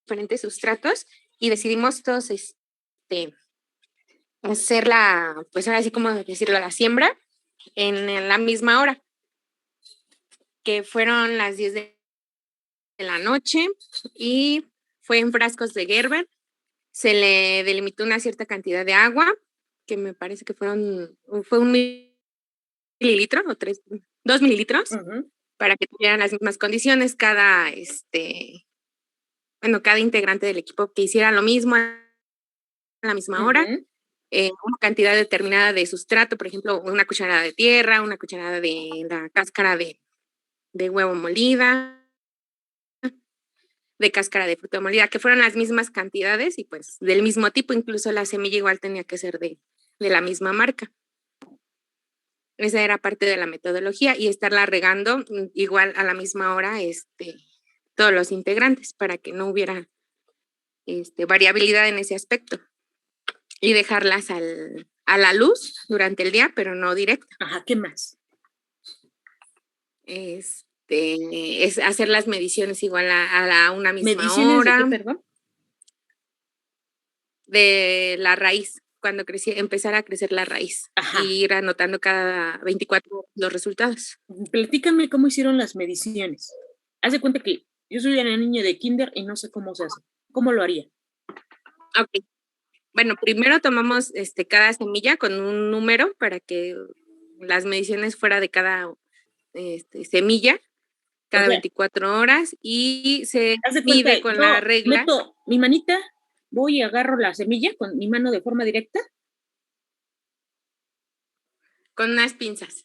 diferentes sustratos y decidimos todos hacer pues ahora sí como decirlo, la siembra en la misma hora, que fueron las 10 de la noche y fue en frascos de Gerber. Se le delimitó una cierta cantidad de agua, que me parece que fue un mililitro o 2 mililitros, para que tuvieran las mismas condiciones cada integrante del equipo que hiciera lo mismo a la misma hora, una cantidad determinada de sustrato, por ejemplo, una cucharada de tierra, una cucharada de la cáscara de huevo molida, de cáscara de fruta molida, que fueron las mismas cantidades y pues del mismo tipo, incluso la semilla igual tenía que ser de la misma marca. Esa era parte de la metodología y estarla regando igual a la misma hora todos los integrantes para que no hubiera variabilidad en ese aspecto y dejarlas a la luz durante el día, pero no directa. Ajá, ¿qué más? Es hacer las mediciones igual a una misma ¿Mediciones hora. de qué, perdón? De la raíz, cuando empezara a crecer la raíz. Ajá. Y ir anotando cada 24 horas los resultados. Platícame cómo hicieron las mediciones. Haz de cuenta que yo soy una niña de kinder y no sé cómo se hace. ¿Cómo lo haría? Ok. Bueno, primero tomamos cada semilla con un número para que las mediciones fuera de cada semilla cada 24 horas y se mide con la regla. Meto mi manita, voy y agarro la semilla con mi mano de forma directa. Con unas pinzas.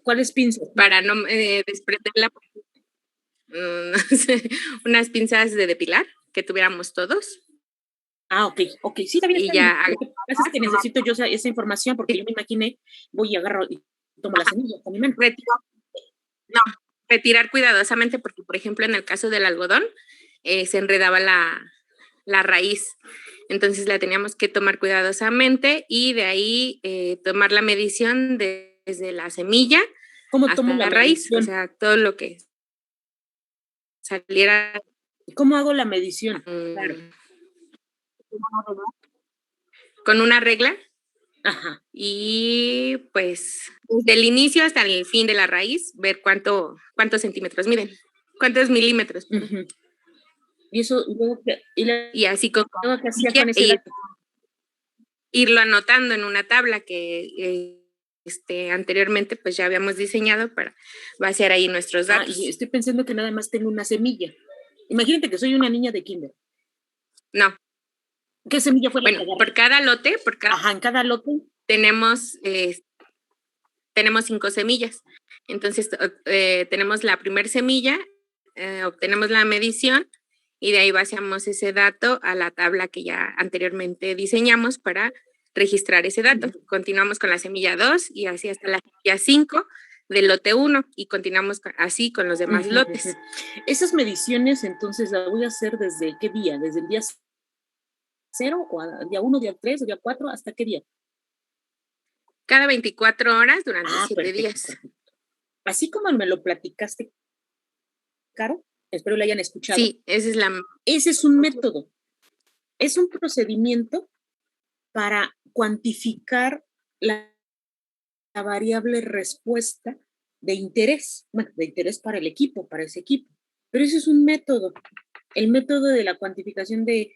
¿Cuáles pinzas? Para no desprenderla. Unas pinzas de depilar que tuviéramos todos. Ah, ok, sí, está bien. Y ya. Lo que pasa es que necesito yo esa información porque yo me imaginé, voy y agarro y tomo la semilla con mi mano. Retirar cuidadosamente porque, por ejemplo, en el caso del algodón, se enredaba la raíz. Entonces la teníamos que tomar cuidadosamente y de ahí tomar la medición desde la semilla hasta la raíz. O sea, todo lo que saliera. ¿Cómo hago la medición? Claro. Con una regla. Ajá. Y pues del inicio hasta el fin de la raíz, ver cuántos centímetros miden, cuántos milímetros. Y eso, y así con irlo anotando en una tabla que anteriormente pues ya habíamos diseñado para vaciar ahí nuestros datos. Y estoy pensando que nada más tengo una semilla. Imagínate que soy una niña de kinder. No. ¿Qué semilla fue? Bueno, por cada lote, Ajá, en cada lote tenemos 5 semillas. Entonces tenemos la primer semilla, obtenemos la medición y de ahí vaciamos ese dato a la tabla que ya anteriormente diseñamos para registrar ese dato. Continuamos con la semilla 2 y así hasta la semilla 5 del lote 1 y continuamos así con los demás lotes. Esas mediciones entonces las voy a hacer ¿desde qué día? ¿Desde el día 0 o día 1, día 3 o día 4? ¿Hasta qué día? Cada 24 horas durante 7 perfecto, días. perfecto. Así como me lo platicaste, Caro, espero lo hayan escuchado. Sí, Ese es un método. Es un procedimiento para cuantificar la variable respuesta de interés, bueno, de interés para el equipo, para ese equipo. Pero ese es un método, el método de la cuantificación del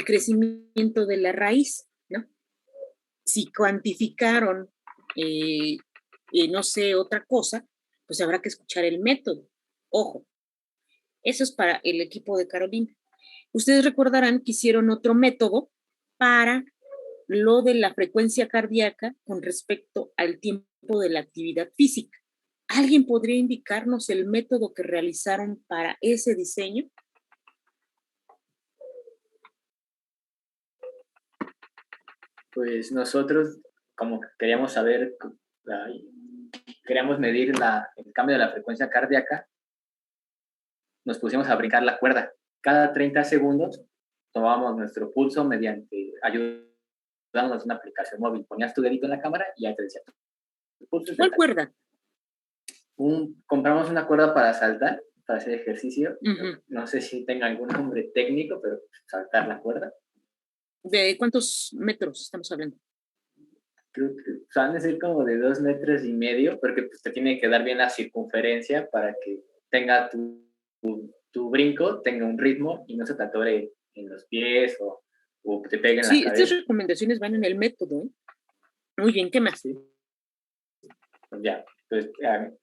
crecimiento de la raíz, ¿no? Si cuantificaron, no sé, otra cosa, pues habrá que escuchar el método. Ojo, eso es para el equipo de Carolina. Ustedes recordarán que hicieron otro método para lo de la frecuencia cardíaca con respecto al tiempo de la actividad física. ¿Alguien podría indicarnos el método que realizaron para ese diseño? Pues nosotros, como queríamos saber, queríamos medir el cambio de la frecuencia cardíaca, nos pusimos a brincar la cuerda. Cada 30 segundos tomábamos nuestro pulso mediante ayudándonos a una aplicación móvil. Ponías tu dedito en la cámara y ya te decía tu pulso. ¿Cuál cuerda? Compramos una cuerda para saltar, para hacer ejercicio. Uh-huh. No sé si tenga algún nombre técnico, pero saltar la cuerda. ¿De cuántos metros estamos hablando? Creo que van a ser como de 2,5 metros, porque pues, te tiene que dar bien la circunferencia para que tenga tu brinco, tenga un ritmo y no se te atore en los pies o te pegue en la cabeza. Sí, estas recomendaciones van en el método, ¿eh? Muy bien, ¿qué más? Pues ya, pues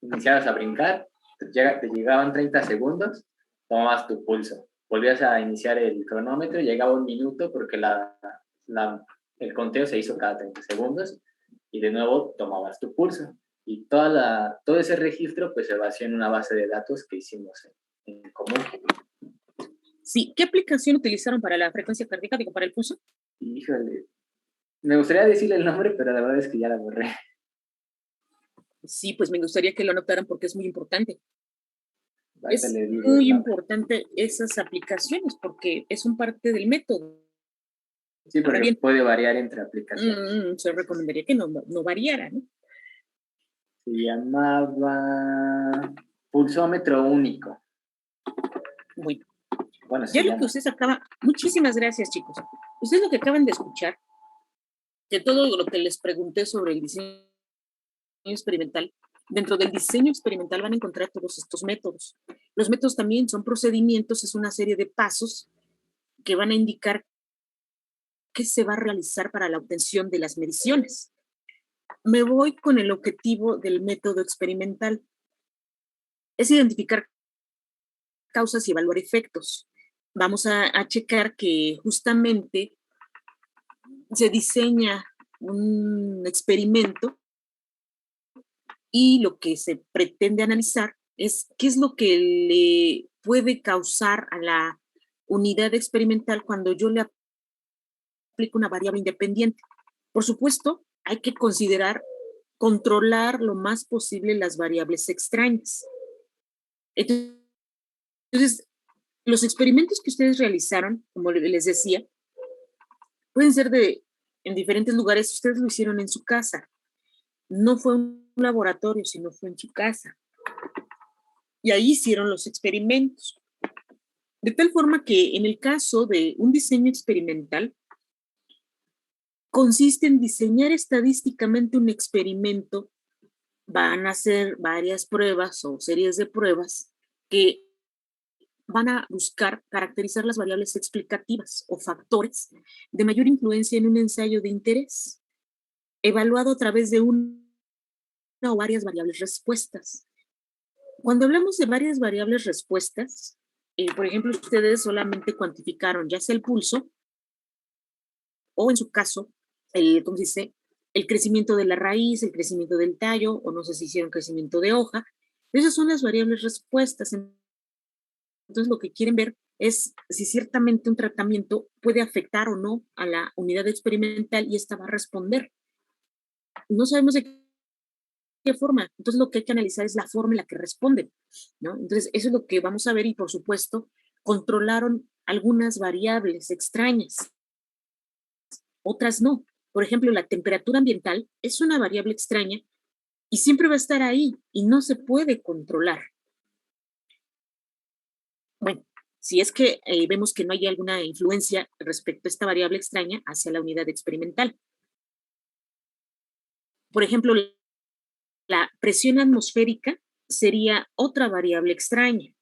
iniciabas a brincar, te llegaban 30 segundos, tomabas tu pulso, volvías a iniciar el cronómetro, llegaba 1 minuto porque el conteo se hizo cada 30 segundos y de nuevo tomabas tu pulso. Y todo ese registro pues se vació en una base de datos que hicimos en común. Sí, ¿qué aplicación utilizaron para la frecuencia cardíaca, digo, para el pulso? Híjole, me gustaría decirle el nombre, pero la verdad es que ya la borré. Sí, pues me gustaría que lo anotaran porque es muy importante. Es muy importante esas aplicaciones porque son parte del método. Sí, porque puede variar entre aplicaciones. Se recomendaría que no variara, ¿no? Se llamaba pulsómetro único. Bueno, ya lo que ustedes muchísimas gracias, chicos. Ustedes lo que acaban de escuchar, que todo lo que les pregunté sobre el diseño experimental, dentro del diseño experimental van a encontrar todos estos métodos. Los métodos también son procedimientos, es una serie de pasos que van a indicar qué se va a realizar para la obtención de las mediciones. Me voy con el objetivo del método experimental. Es identificar causas y evaluar efectos. Vamos a checar que justamente se diseña un experimento y lo que se pretende analizar es qué es lo que le puede causar a la unidad experimental cuando yo le aplico una variable independiente. Por supuesto, hay que controlar lo más posible las variables extrañas. Entonces, los experimentos que ustedes realizaron, como les decía, pueden ser en diferentes lugares. Ustedes lo hicieron en su casa. No fue un laboratorio, sino fue en su casa. Y ahí hicieron los experimentos. De tal forma que en el caso de un diseño experimental, consiste en diseñar estadísticamente un experimento. Van a hacer varias pruebas o series de pruebas que van a buscar caracterizar las variables explicativas o factores de mayor influencia en un ensayo de interés, evaluado a través de una o varias variables respuestas. Cuando hablamos de varias variables respuestas, por ejemplo, ustedes solamente cuantificaron ya sea el pulso o en su caso, ¿cómo se dice? El crecimiento de la raíz, el crecimiento del tallo, o no sé si hicieron crecimiento de hoja. Esas son las variables respuestas. Entonces, lo que quieren ver es si ciertamente un tratamiento puede afectar o no a la unidad experimental y esta va a responder. No sabemos de qué forma. Entonces, lo que hay que analizar es la forma en la que responden, ¿no? Entonces, eso es lo que vamos a ver y, por supuesto, controlaron algunas variables extrañas. otras no. Por ejemplo, la temperatura ambiental es una variable extraña y siempre va a estar ahí y no se puede controlar. Bueno, si es que vemos que no hay alguna influencia respecto a esta variable extraña hacia la unidad experimental. Por ejemplo, la presión atmosférica sería otra variable extraña.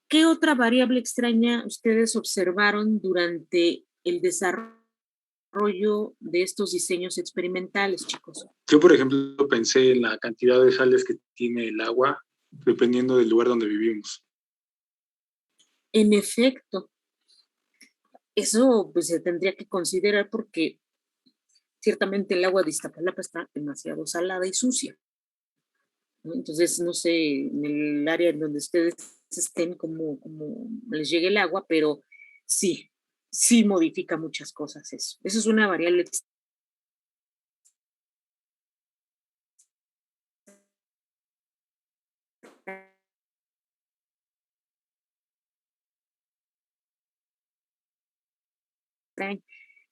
¿Qué otra variable extraña ustedes observaron durante el desarrollo de estos diseños experimentales, chicos? Yo, por ejemplo, pensé en la cantidad de sales que tiene el agua dependiendo del lugar donde vivimos. En efecto, eso pues se tendría que considerar porque ciertamente el agua de Iztapalapa está demasiado salada y sucia, ¿no? Entonces, no sé, en el área en donde ustedes estén, como les llegue el agua, pero sí modifica muchas cosas eso. Eso es una variable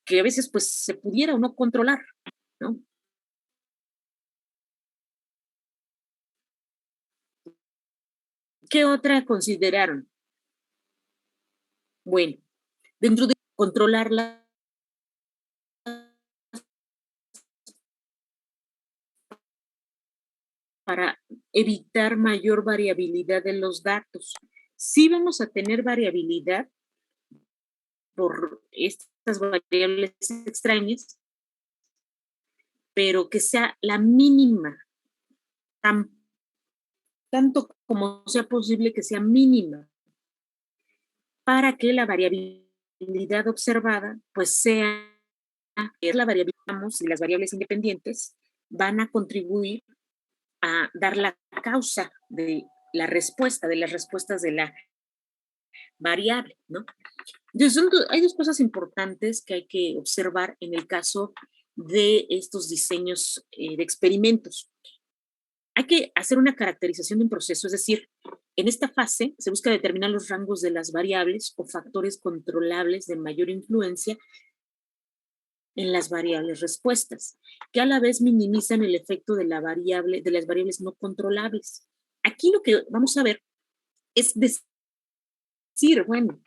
que a veces pues se pudiera o no controlar, ¿no? ¿Qué otra consideraron? Bueno, dentro de controlarla para evitar mayor variabilidad de los datos. Sí vamos a tener variabilidad por estas variables extrañas, pero que sea la mínima, tanto como sea posible que sea mínima, para que la variabilidad observada pues sea la variabilidad, y las variables independientes van a contribuir a dar la causa de la respuesta, de las respuestas de la variable, ¿no? Entonces, hay dos cosas importantes que hay que observar en el caso de estos diseños de experimentos. Hay que hacer una caracterización de un proceso, es decir, en esta fase se busca determinar los rangos de las variables o factores controlables de mayor influencia en las variables respuestas, que a la vez minimizan el efecto de las variables no controlables. Aquí lo que vamos a ver es decir, bueno,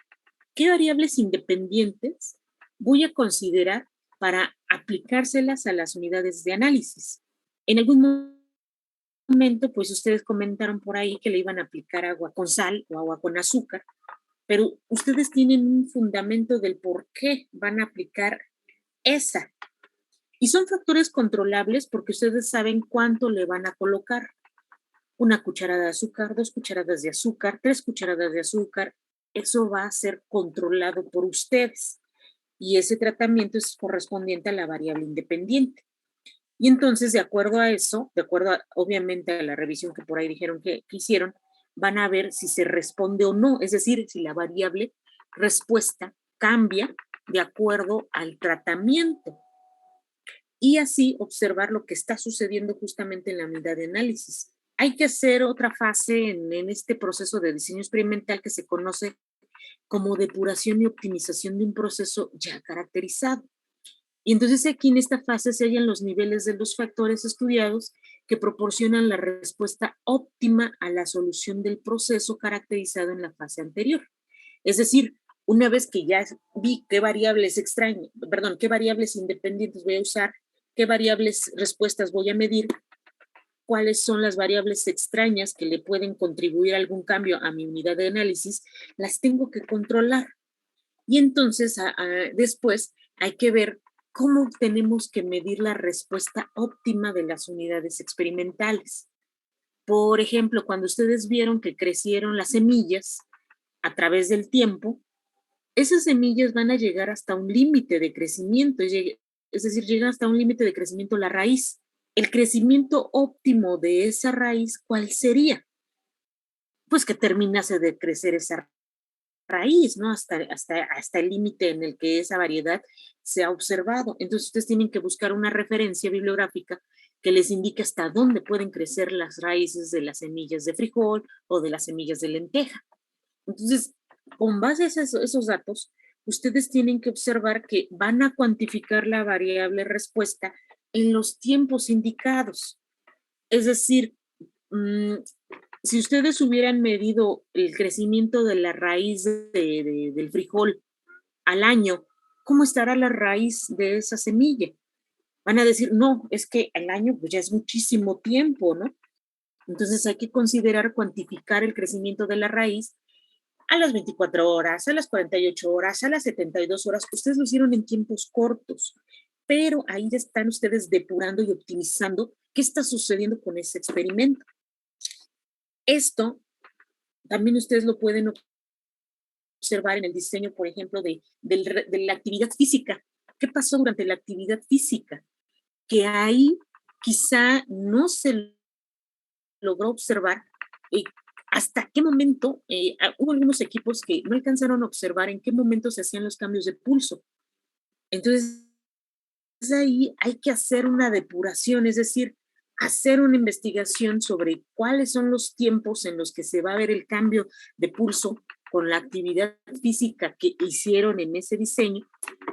¿qué variables independientes voy a considerar para aplicárselas a las unidades de análisis? En algún momento, pues ustedes comentaron por ahí que le iban a aplicar agua con sal o agua con azúcar, pero ustedes tienen un fundamento del por qué van a aplicar esa. Y son factores controlables porque ustedes saben cuánto le van a colocar. 1 cucharada de azúcar, 2 cucharadas de azúcar, 3 cucharadas de azúcar. Eso va a ser controlado por ustedes. Y ese tratamiento es correspondiente a la variable independiente. Y entonces, de acuerdo a eso, obviamente a la revisión que por ahí dijeron que hicieron, van a ver si se responde o no, es decir, si la variable respuesta cambia de acuerdo al tratamiento. Y así observar lo que está sucediendo justamente en la unidad de análisis. Hay que hacer otra fase en este proceso de diseño experimental que se conoce como depuración y optimización de un proceso ya caracterizado. Y entonces aquí en esta fase se hallan los niveles de los factores estudiados que proporcionan la respuesta óptima a la solución del proceso caracterizado en la fase anterior. Es decir, una vez que ya vi qué variables qué variables independientes voy a usar, qué variables respuestas voy a medir, cuáles son las variables extrañas que le pueden contribuir a algún cambio a mi unidad de análisis, las tengo que controlar. Y entonces después hay que ver cómo tenemos que medir la respuesta óptima de las unidades experimentales. Por ejemplo, cuando ustedes vieron que crecieron las semillas a través del tiempo, esas semillas van a llegar hasta un límite de crecimiento, es decir, llegan hasta un límite de crecimiento la raíz. El crecimiento óptimo de esa raíz, ¿cuál sería? Pues que terminase de crecer esa raíz, ¿no? Hasta el límite en el que esa variedad se ha observado. Entonces ustedes tienen que buscar una referencia bibliográfica que les indique hasta dónde pueden crecer las raíces de las semillas de frijol o de las semillas de lenteja. Entonces, con base a esos datos, ustedes tienen que observar que van a cuantificar la variable respuesta en los tiempos indicados. Es decir, si ustedes hubieran medido el crecimiento de la raíz del frijol al año, ¿cómo estará la raíz de esa semilla? Van a decir, no, es que al año pues ya es muchísimo tiempo, ¿no? Entonces hay que considerar cuantificar el crecimiento de la raíz a las 24 horas, a las 48 horas, a las 72 horas. Ustedes lo hicieron en tiempos cortos, pero ahí ya están ustedes depurando y optimizando qué está sucediendo con ese experimento. Esto también ustedes lo pueden observar en el diseño, por ejemplo, de la actividad física. ¿Qué pasó durante la actividad física? Que ahí quizá no se logró observar hasta qué momento, hubo algunos equipos que no alcanzaron a observar en qué momento se hacían los cambios de pulso. Entonces, ahí hay que hacer una depuración, es decir, hacer una investigación sobre cuáles son los tiempos en los que se va a ver el cambio de pulso con la actividad física que hicieron en ese diseño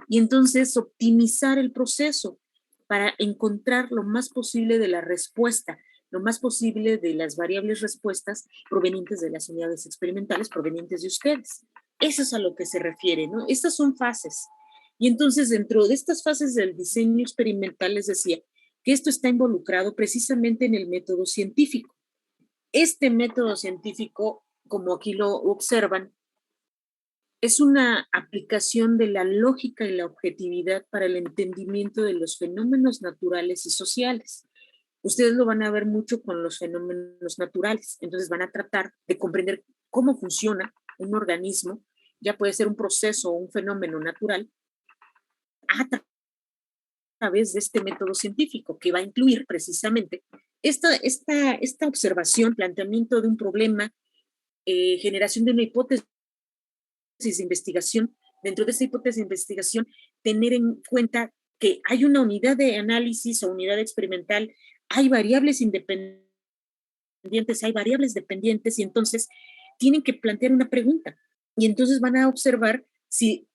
y entonces optimizar el proceso para encontrar lo más posible de la respuesta, lo más posible de las variables respuestas provenientes de las unidades experimentales, provenientes de ustedes. Eso es a lo que se refiere, ¿no? Estas son fases. Y entonces, dentro de estas fases del diseño experimental, les decía que esto está involucrado precisamente en el método científico. Este método científico, como aquí lo observan, es una aplicación de la lógica y la objetividad para el entendimiento de los fenómenos naturales y sociales. Ustedes lo van a ver mucho con los fenómenos naturales, entonces van a tratar de comprender cómo funciona un organismo, ya puede ser un proceso o un fenómeno natural, a través de este método científico que va a incluir precisamente esta observación, planteamiento de un problema, generación de una hipótesis de investigación. Dentro de esa hipótesis de investigación, tener en cuenta que hay una unidad de análisis o unidad experimental, hay variables independientes, hay variables dependientes y entonces tienen que plantear una pregunta y entonces van a observar si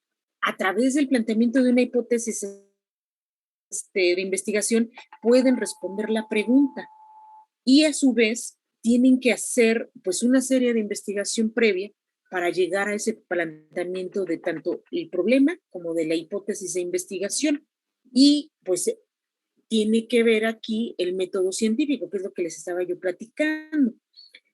a través del planteamiento de una hipótesis de investigación pueden responder la pregunta y a su vez tienen que hacer pues una serie de investigación previa para llegar a ese planteamiento de tanto el problema como de la hipótesis de investigación y pues tiene que ver aquí el método científico, que es lo que les estaba yo platicando.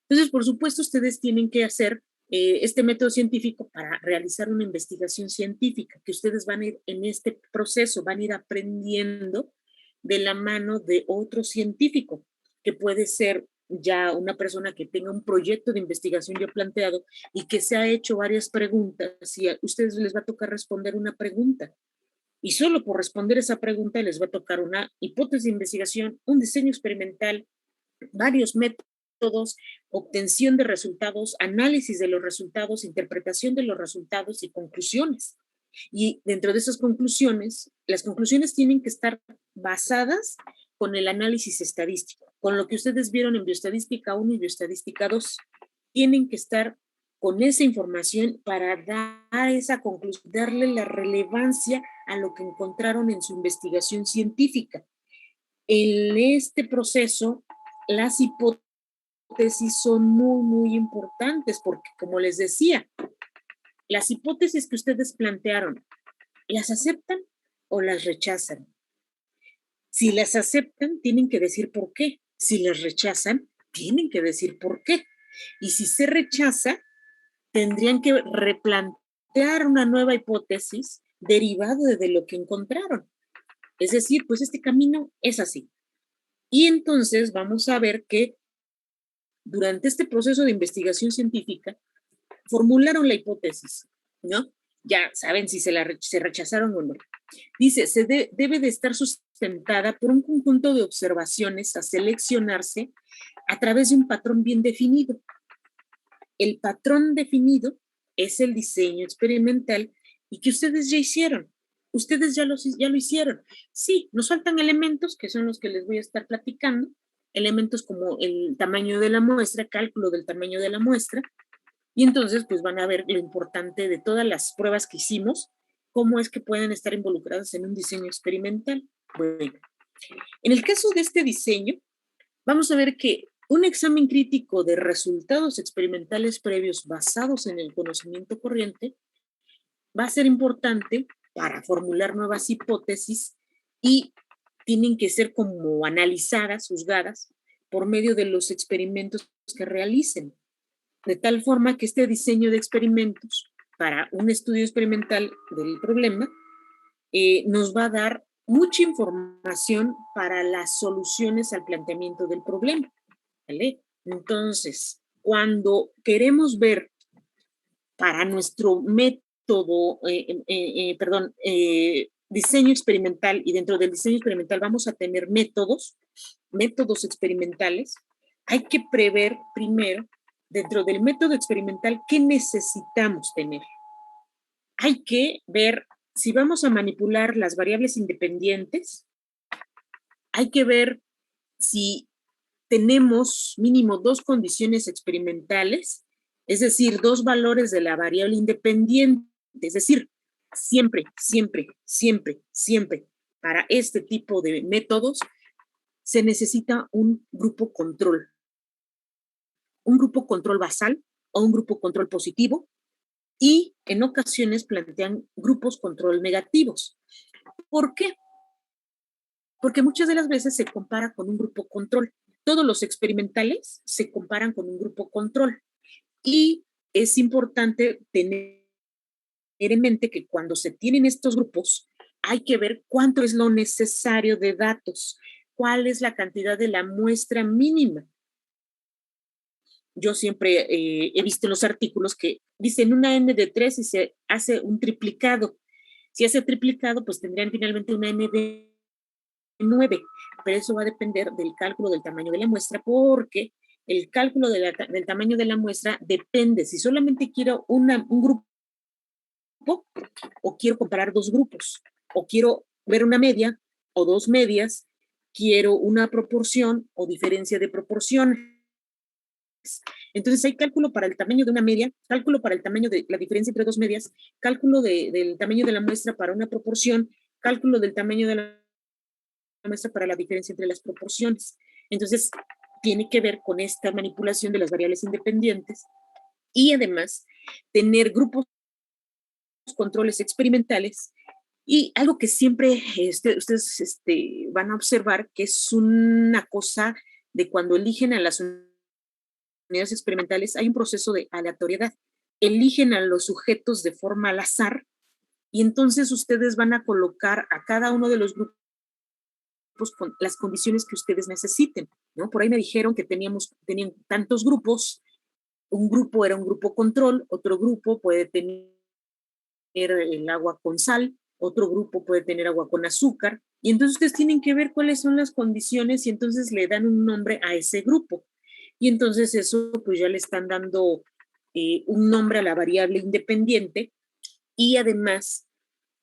Entonces, por supuesto, ustedes tienen que hacer este método científico para realizar una investigación científica, que ustedes van a ir en este proceso, van a ir aprendiendo de la mano de otro científico, que puede ser ya una persona que tenga un proyecto de investigación ya planteado y que se ha hecho varias preguntas y a ustedes les va a tocar responder una pregunta. Y solo por responder esa pregunta les va a tocar una hipótesis de investigación, un diseño experimental, varios métodos, obtención de resultados, análisis de los resultados, interpretación de los resultados y conclusiones. Y dentro de esas conclusiones, las conclusiones tienen que estar basadas con el análisis estadístico, con lo que ustedes vieron en bioestadística 1 y bioestadística 2. Tienen que estar con esa información para dar esa conclusión, darle la relevancia a lo que encontraron en su investigación científica. En este proceso, las hipótesis son muy, muy importantes porque, como les decía, las hipótesis que ustedes plantearon, ¿las aceptan o las rechazan? Si las aceptan, tienen que decir por qué. Si las rechazan, tienen que decir por qué. Y si se rechaza, tendrían que replantear una nueva hipótesis derivado de lo que encontraron. Es decir, pues este camino es así. Y entonces vamos a ver que durante este proceso de investigación científica formularon la hipótesis, ¿no? Ya saben si se rechazaron o no. Dice, debe de estar sustentada por un conjunto de observaciones a seleccionarse a través de un patrón bien definido. El patrón definido es el diseño experimental y que ustedes ya hicieron. Ustedes ya lo hicieron. Sí, nos faltan elementos, que son los que les voy a estar platicando, elementos como el tamaño de la muestra, cálculo del tamaño de la muestra, Y entonces, pues van a ver lo importante de todas las pruebas que hicimos, cómo es que pueden estar involucradas en un diseño experimental. Bueno, en el caso de este diseño, vamos a ver que un examen crítico de resultados experimentales previos basados en el conocimiento corriente va a ser importante para formular nuevas hipótesis y tienen que ser como analizadas, juzgadas, por medio de los experimentos que realicen. De tal forma que este diseño de experimentos para un estudio experimental del problema nos va a dar mucha información para las soluciones al planteamiento del problema. ¿Vale? Entonces, cuando queremos ver para nuestro método, diseño experimental, y dentro del diseño experimental vamos a tener métodos experimentales, hay que prever primero, dentro del método experimental, qué necesitamos tener. Hay que ver si vamos a manipular las variables independientes, hay que ver si tenemos mínimo 2 condiciones experimentales, es decir, 2 valores de la variable independiente, es decir, siempre, para este tipo de métodos se necesita un grupo control basal o un grupo control positivo, y en ocasiones plantean grupos control negativos. ¿Por qué? Porque muchas de las veces se compara con un grupo control. Todos los experimentales se comparan con un grupo control. Y es importante tener en mente que cuando se tienen estos grupos, hay que ver cuánto es lo necesario de datos, cuál es la cantidad de la muestra mínima. Yo siempre he visto en los artículos que dicen una N de 3 y se hace un triplicado. Si hace triplicado, pues tendrían finalmente una N de 9, pero eso va a depender del cálculo del tamaño de la muestra, porque el cálculo del tamaño de la muestra depende si solamente quiero un grupo o quiero comparar 2 grupos, o quiero ver una media o 2 medias, quiero una proporción o diferencia de proporciones. Entonces hay cálculo para el tamaño de una media, cálculo para el tamaño de la diferencia entre 2 medias, cálculo del tamaño de la muestra para una proporción, cálculo del tamaño de la muestra para la diferencia entre las proporciones. Entonces tiene que ver con esta manipulación de las variables independientes y además tener grupos controles experimentales. Y algo que siempre ustedes van a observar, que es una cosa de cuando eligen a las unidades experimentales, hay un proceso de aleatoriedad. Eligen a los sujetos de forma al azar y entonces ustedes van a colocar a cada uno de los grupos con las condiciones que ustedes necesiten, ¿no? Por ahí me dijeron que tenían tantos grupos. Un grupo era un grupo control, otro grupo puede tener el agua con sal, otro grupo puede tener agua con azúcar, y entonces ustedes tienen que ver cuáles son las condiciones y entonces le dan un nombre a ese grupo. Y entonces eso pues ya le están dando un nombre a la variable independiente, y además,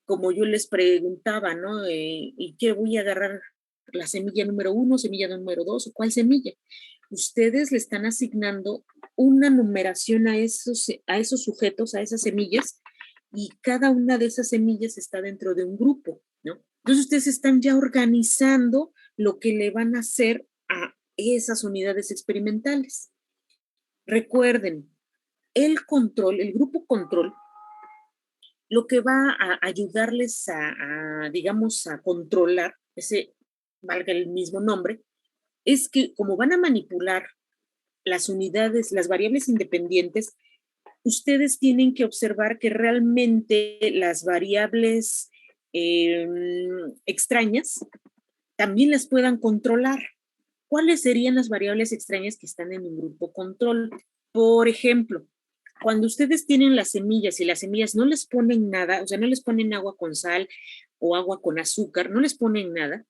como yo les preguntaba, ¿no? ¿Y qué voy a agarrar? ¿La semilla número 1, semilla número 2 o cuál semilla? Ustedes le están asignando una numeración a esos sujetos, a esas semillas, y cada una de esas semillas está dentro de un grupo, ¿no? Entonces ustedes están ya organizando lo que le van a hacer a esas unidades experimentales. Recuerden, el grupo control, lo que va a ayudarles digamos, a controlar, valga el mismo nombre, es que como van a manipular las unidades, las variables independientes, ustedes tienen que observar que realmente las variables extrañas también las puedan controlar. ¿Cuáles serían las variables extrañas que están en un grupo control? Por ejemplo, cuando ustedes tienen las semillas y las semillas no les ponen nada, o sea, no les ponen agua con sal o agua con azúcar, no les ponen nada,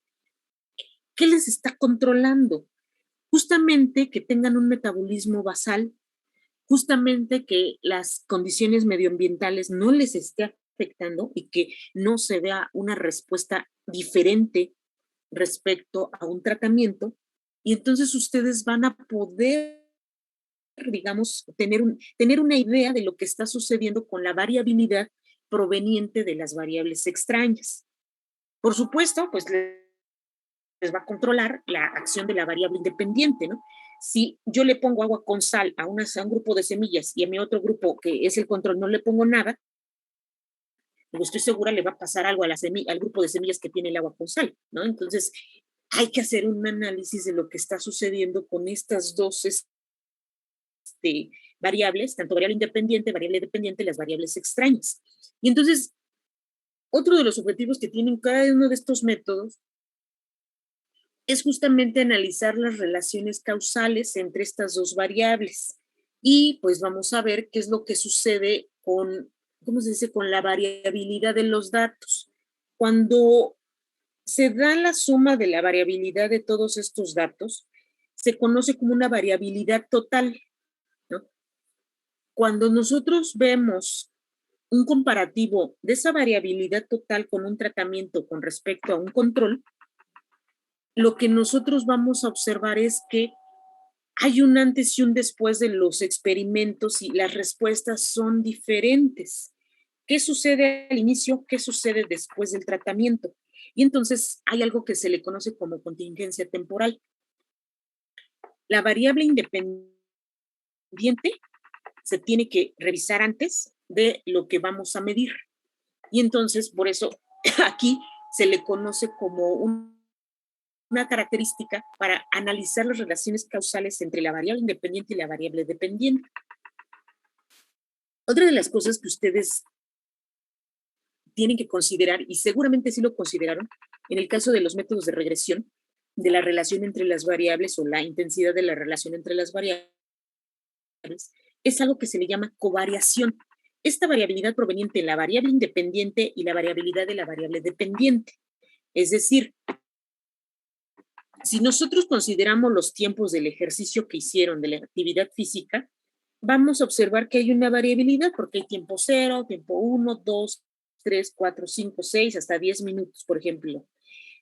¿qué les está controlando? Justamente que tengan un metabolismo basal, justamente que las condiciones medioambientales no les esté afectando y que no se vea una respuesta diferente respecto a un tratamiento, y entonces ustedes van a poder digamos, tener una idea de lo que está sucediendo con la variabilidad proveniente de las variables extrañas. Por supuesto, pues les va a controlar la acción de la variable independiente, ¿no? Si yo le pongo agua con sal a un grupo de semillas y a mi otro grupo, que es el control, no le pongo nada, pues estoy segura le va a pasar algo al grupo de semillas que tiene el agua con sal, ¿no? Entonces, hay que hacer un análisis de lo que está sucediendo con estas dos variables, tanto variable independiente, variable dependiente, las variables extrañas. Y entonces, otro de los objetivos que tienen cada uno de estos métodos es justamente analizar las relaciones causales entre estas dos variables. Y pues vamos a ver qué es lo que sucede con, ¿cómo se dice?, con la variabilidad de los datos. Cuando se da la suma de la variabilidad de todos estos datos, se conoce como una variabilidad total, ¿no? Cuando nosotros vemos un comparativo de esa variabilidad total con un tratamiento con respecto a un control, lo que nosotros vamos a observar es que hay un antes y un después de los experimentos y las respuestas son diferentes. ¿Qué sucede al inicio? ¿Qué sucede después del tratamiento? Y entonces hay algo que se le conoce como contingencia temporal. La variable independiente se tiene que revisar antes de lo que vamos a medir. Y entonces, por eso, aquí se le conoce como una característica para analizar las relaciones causales entre la variable independiente y la variable dependiente. Otra de las cosas que ustedes tienen que considerar, y seguramente sí lo consideraron, en el caso de los métodos de regresión, de la relación entre las variables o la intensidad de la relación entre las variables, es algo que se le llama covariación. Esta variabilidad proveniente de la variable independiente y la variabilidad de la variable dependiente. Es decir, si nosotros consideramos los tiempos del ejercicio que hicieron, de la actividad física, vamos a observar que hay una variabilidad, porque hay tiempo 0, tiempo 1, 2, 3, 4, 5, 6, hasta 10 minutos, por ejemplo.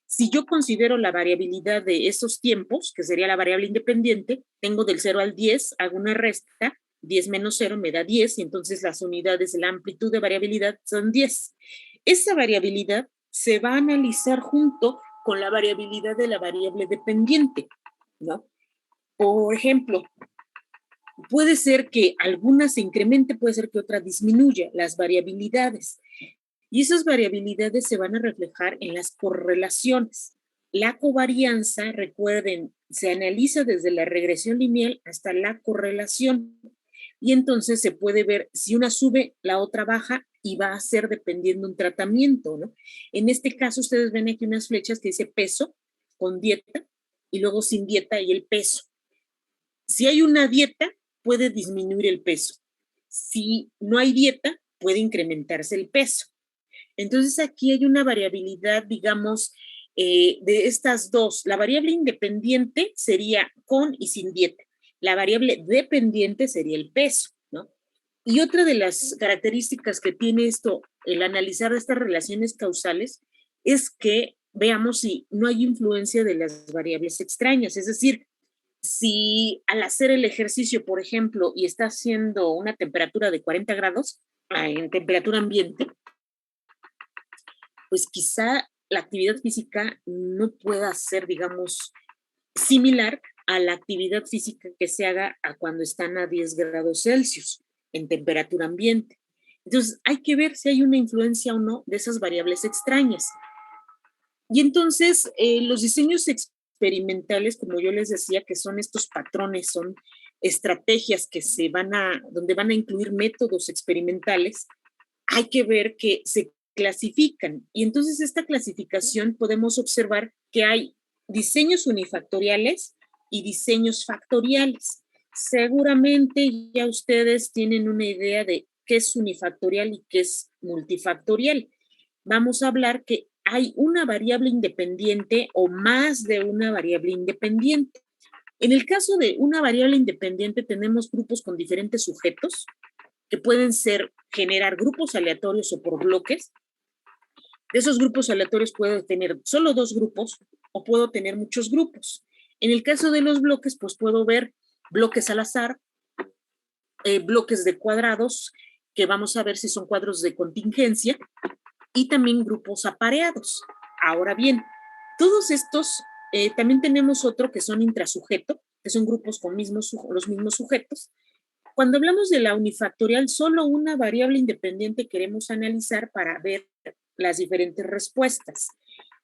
Si yo considero la variabilidad de esos tiempos, que sería la variable independiente, tengo del 0 al 10, hago una resta, 10 menos 0 me da 10, y entonces las unidades de la amplitud de variabilidad son 10. Esa variabilidad se va a analizar junto con la variabilidad de la variable dependiente, ¿no? Por ejemplo, puede ser que alguna se incremente, puede ser que otra disminuya, las variabilidades. Y esas variabilidades se van a reflejar en las correlaciones. La covarianza, recuerden, se analiza desde la regresión lineal hasta la correlación. Y entonces se puede ver si una sube, la otra baja, y va a ser dependiendo un tratamiento, ¿no? En este caso, ustedes ven aquí unas flechas que dice peso con dieta y luego sin dieta y el peso. Si hay una dieta, puede disminuir el peso. Si no hay dieta, puede incrementarse el peso. Entonces aquí hay una variabilidad, digamos, de estas dos. La variable independiente sería con y sin dieta. La variable dependiente sería el peso, ¿no? Y otra de las características que tiene esto, el analizar estas relaciones causales, es que veamos si no hay influencia de las variables extrañas. Es decir, si al hacer el ejercicio, por ejemplo, y está haciendo una temperatura de 40 grados en temperatura ambiente, pues quizá la actividad física no pueda ser, digamos, similar a la actividad física que se haga a cuando están a 10 grados Celsius en temperatura ambiente. Entonces, hay que ver si hay una influencia o no de esas variables extrañas. Y entonces, los diseños experimentales, como yo les decía, que son estos patrones, son estrategias que donde van a incluir métodos experimentales, hay que ver que se clasifican. Y entonces esta clasificación podemos observar que hay diseños unifactoriales y diseños factoriales. Seguramente ya ustedes tienen una idea de qué es unifactorial y qué es multifactorial. Vamos a hablar que hay una variable independiente o más de una variable independiente. En el caso de una variable independiente tenemos grupos con diferentes sujetos que pueden generar grupos aleatorios o por bloques. De esos grupos aleatorios puedo tener solo 2 grupos o puedo tener muchos grupos. En el caso de los bloques, pues puedo ver bloques al azar, bloques de cuadrados, que vamos a ver si son cuadros de contingencia, y también grupos apareados. Ahora bien, todos estos, también tenemos otro que son intrasujeto, que son grupos con los mismos sujetos. Cuando hablamos de la unifactorial, solo una variable independiente queremos analizar para ver las diferentes respuestas.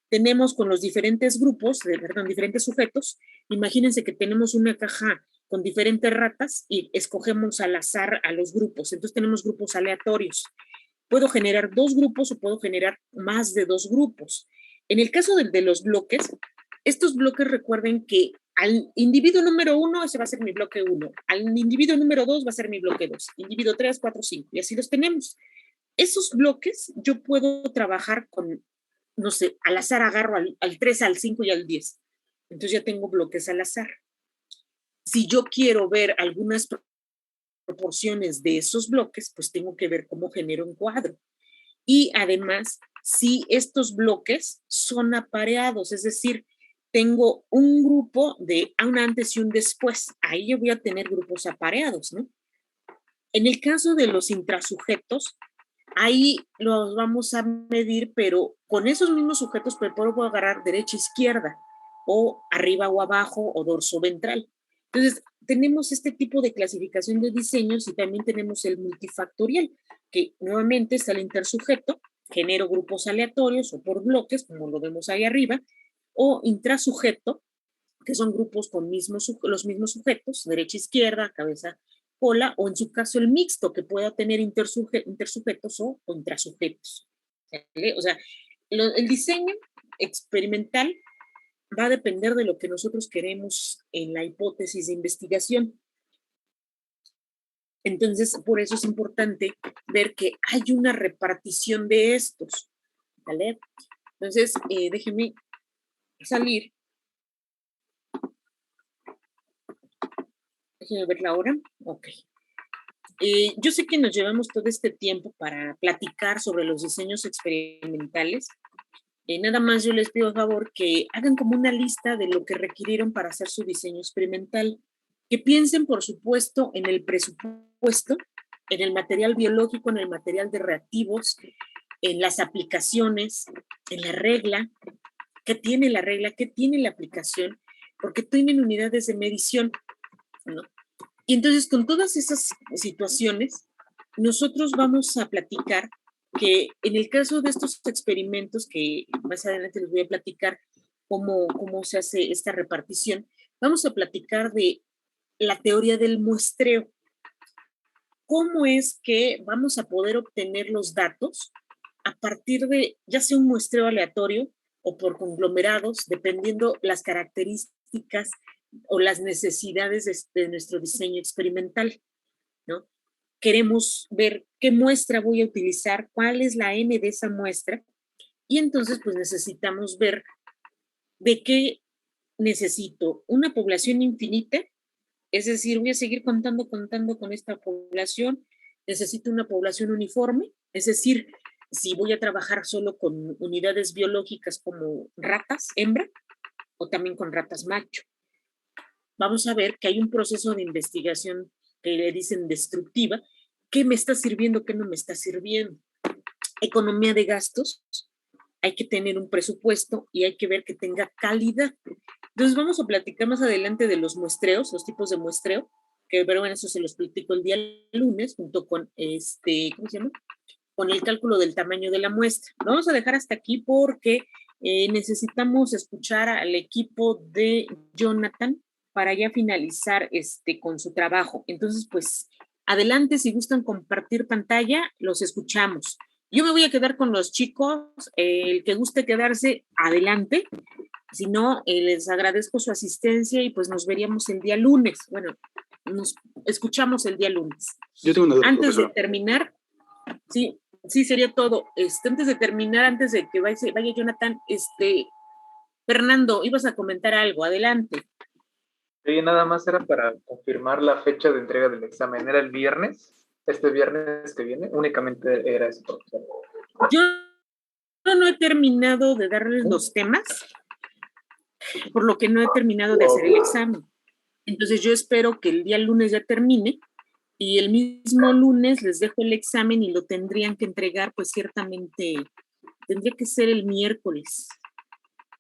Tenemos con los diferentes grupos, diferentes sujetos. Imagínense que tenemos una caja con diferentes ratas y escogemos al azar a los grupos. Entonces tenemos grupos aleatorios. Puedo generar 2 grupos o puedo generar más de 2 grupos. En el caso de los bloques, estos bloques recuerden que al individuo número 1, ese va a ser mi bloque 1. Al individuo número 2 va a ser mi bloque 2. Individuo 3, 4, 5. Y así los tenemos. Esos bloques yo puedo trabajar con, no sé, al azar agarro al 3, al 5 y al 10. Entonces ya tengo bloques al azar. Si yo quiero ver algunas proporciones de esos bloques, pues tengo que ver cómo genero un cuadro. Y además, si estos bloques son apareados, es decir, tengo un grupo de un antes y un después, ahí yo voy a tener grupos apareados, ¿no? En el caso de los intrasujetos, ahí los vamos a medir, pero con esos mismos sujetos, pero puedo agarrar derecha, izquierda, o arriba o abajo, o dorso ventral. Entonces, tenemos este tipo de clasificación de diseños y también tenemos el multifactorial, que nuevamente está el intersujeto, genero grupos aleatorios o por bloques, como lo vemos ahí arriba, o intrasujeto, que son grupos con los mismos sujetos, derecha, izquierda, cabeza, cola, o en su caso el mixto, que pueda tener intersujetos o intrasujetos. ¿Vale? O sea, el diseño experimental va a depender de lo que nosotros queremos en la hipótesis de investigación. Entonces, por eso es importante ver que hay una repartición de estos. ¿Vale? Entonces, déjenme salir. Déjenme ver la hora. Ok. Yo sé que nos llevamos todo este tiempo para platicar sobre los diseños experimentales. Nada más yo les pido a favor que hagan como una lista de lo que requirieron para hacer su diseño experimental. Que piensen, por supuesto, en el presupuesto, en el material biológico, en el material de reactivos, en las aplicaciones, en la regla. ¿Qué tiene la regla? ¿Qué tiene la aplicación? Porque tienen unidades de medición, ¿no? Y entonces, con todas esas situaciones, nosotros vamos a platicar que en el caso de estos experimentos, que más adelante les voy a platicar cómo se hace esta repartición, vamos a platicar de la teoría del muestreo. ¿Cómo es que vamos a poder obtener los datos a partir de, ya sea un muestreo aleatorio o por conglomerados, dependiendo las características o las necesidades de nuestro diseño experimental, ¿no? Queremos ver qué muestra voy a utilizar, cuál es la N de esa muestra, y entonces pues necesitamos ver de qué necesito una población infinita, es decir, voy a seguir contando con esta población, necesito una población uniforme, es decir, si voy a trabajar solo con unidades biológicas como ratas hembra o también con ratas macho. Vamos a ver que hay un proceso de investigación que le dicen destructiva, qué me está sirviendo, qué no me está sirviendo. Economía de gastos, hay que tener un presupuesto y hay que ver que tenga calidad. Entonces vamos a platicar más adelante de los muestreos, los tipos de muestreo, que pero bueno, eso se los platico el día lunes junto con ¿cómo se llama? Con el cálculo del tamaño de la muestra. Lo vamos a dejar hasta aquí porque necesitamos escuchar al equipo de Jonathan para ya finalizar con su trabajo. Entonces, pues, adelante, si gustan compartir pantalla, los escuchamos. Yo me voy a quedar con los chicos, el que guste quedarse, adelante. Si no, les agradezco su asistencia y pues nos veríamos el día lunes. Bueno, nos escuchamos el día lunes. Yo tengo una duda, antes profesora. de terminar, sí, sería todo. Antes de terminar, antes de que vaya Jonathan, Fernando, ibas a comentar algo, adelante. Sí, nada más era para confirmar la fecha de entrega del examen. ¿Era el viernes? Este viernes que viene, únicamente era eso. Yo no he terminado de darles los temas, por lo que no he terminado de hacer el examen. Entonces yo espero que el día lunes ya termine Y el mismo lunes les dejo el examen y lo tendrían que entregar, pues ciertamente, tendría que ser el miércoles.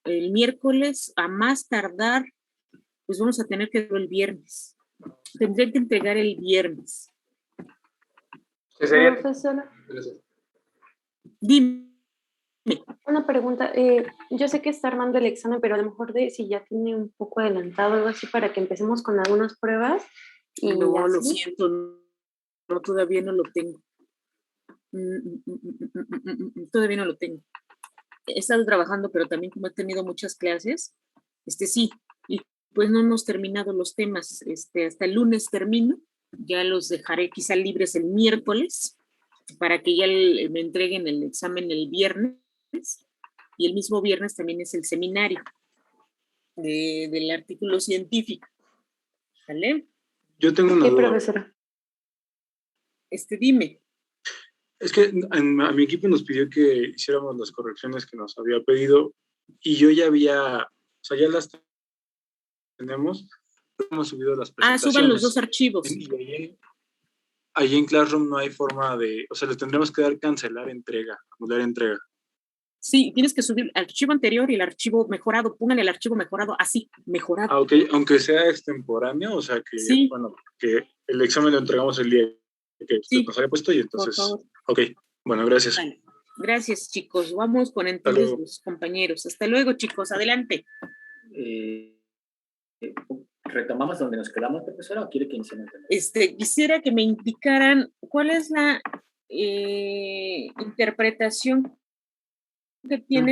El miércoles, a más tardar, pues vamos a tener que verlo el viernes. Tendría que entregar el viernes. Profesora, Dime. una pregunta. Yo sé que está armando el examen, pero a lo mejor si ya tiene un poco adelantado algo así para que empecemos con algunas pruebas. Y No, lo así. siento, no, todavía no lo tengo. Todavía no lo tengo. He estado trabajando, pero también como he tenido muchas clases, sí, y pues no hemos terminado los temas. Hasta el lunes termino, ya los dejaré quizá libres el miércoles para que ya me entreguen el examen el viernes, y el mismo viernes también es el seminario del artículo científico. ¿Vale? Yo tengo una duda. Profesora? Dime. Es que a mi equipo nos pidió que hiciéramos las correcciones que nos había pedido y yo ya había, o sea, ya las tenemos, hemos subido las presentaciones. Suban los dos archivos. Y allí en Classroom no hay forma de, o sea, le tendremos que dar cancelar entrega, anular entrega. Sí, tienes que subir el archivo anterior y el archivo mejorado. Pónganle el archivo mejorado así, mejorado. Ok, aunque sea extemporáneo, o sea que, sí. Bueno, que el examen lo entregamos el día que usted nos había puesto y entonces. Por favor. Ok, bueno, gracias. Vale. Gracias, chicos. Vamos con entonces los compañeros. Hasta luego, chicos. Adelante. ¿Retomamos donde nos quedamos, profesora, o quiere que iniciemos? Quisiera que me indicaran cuál es la interpretación que tiene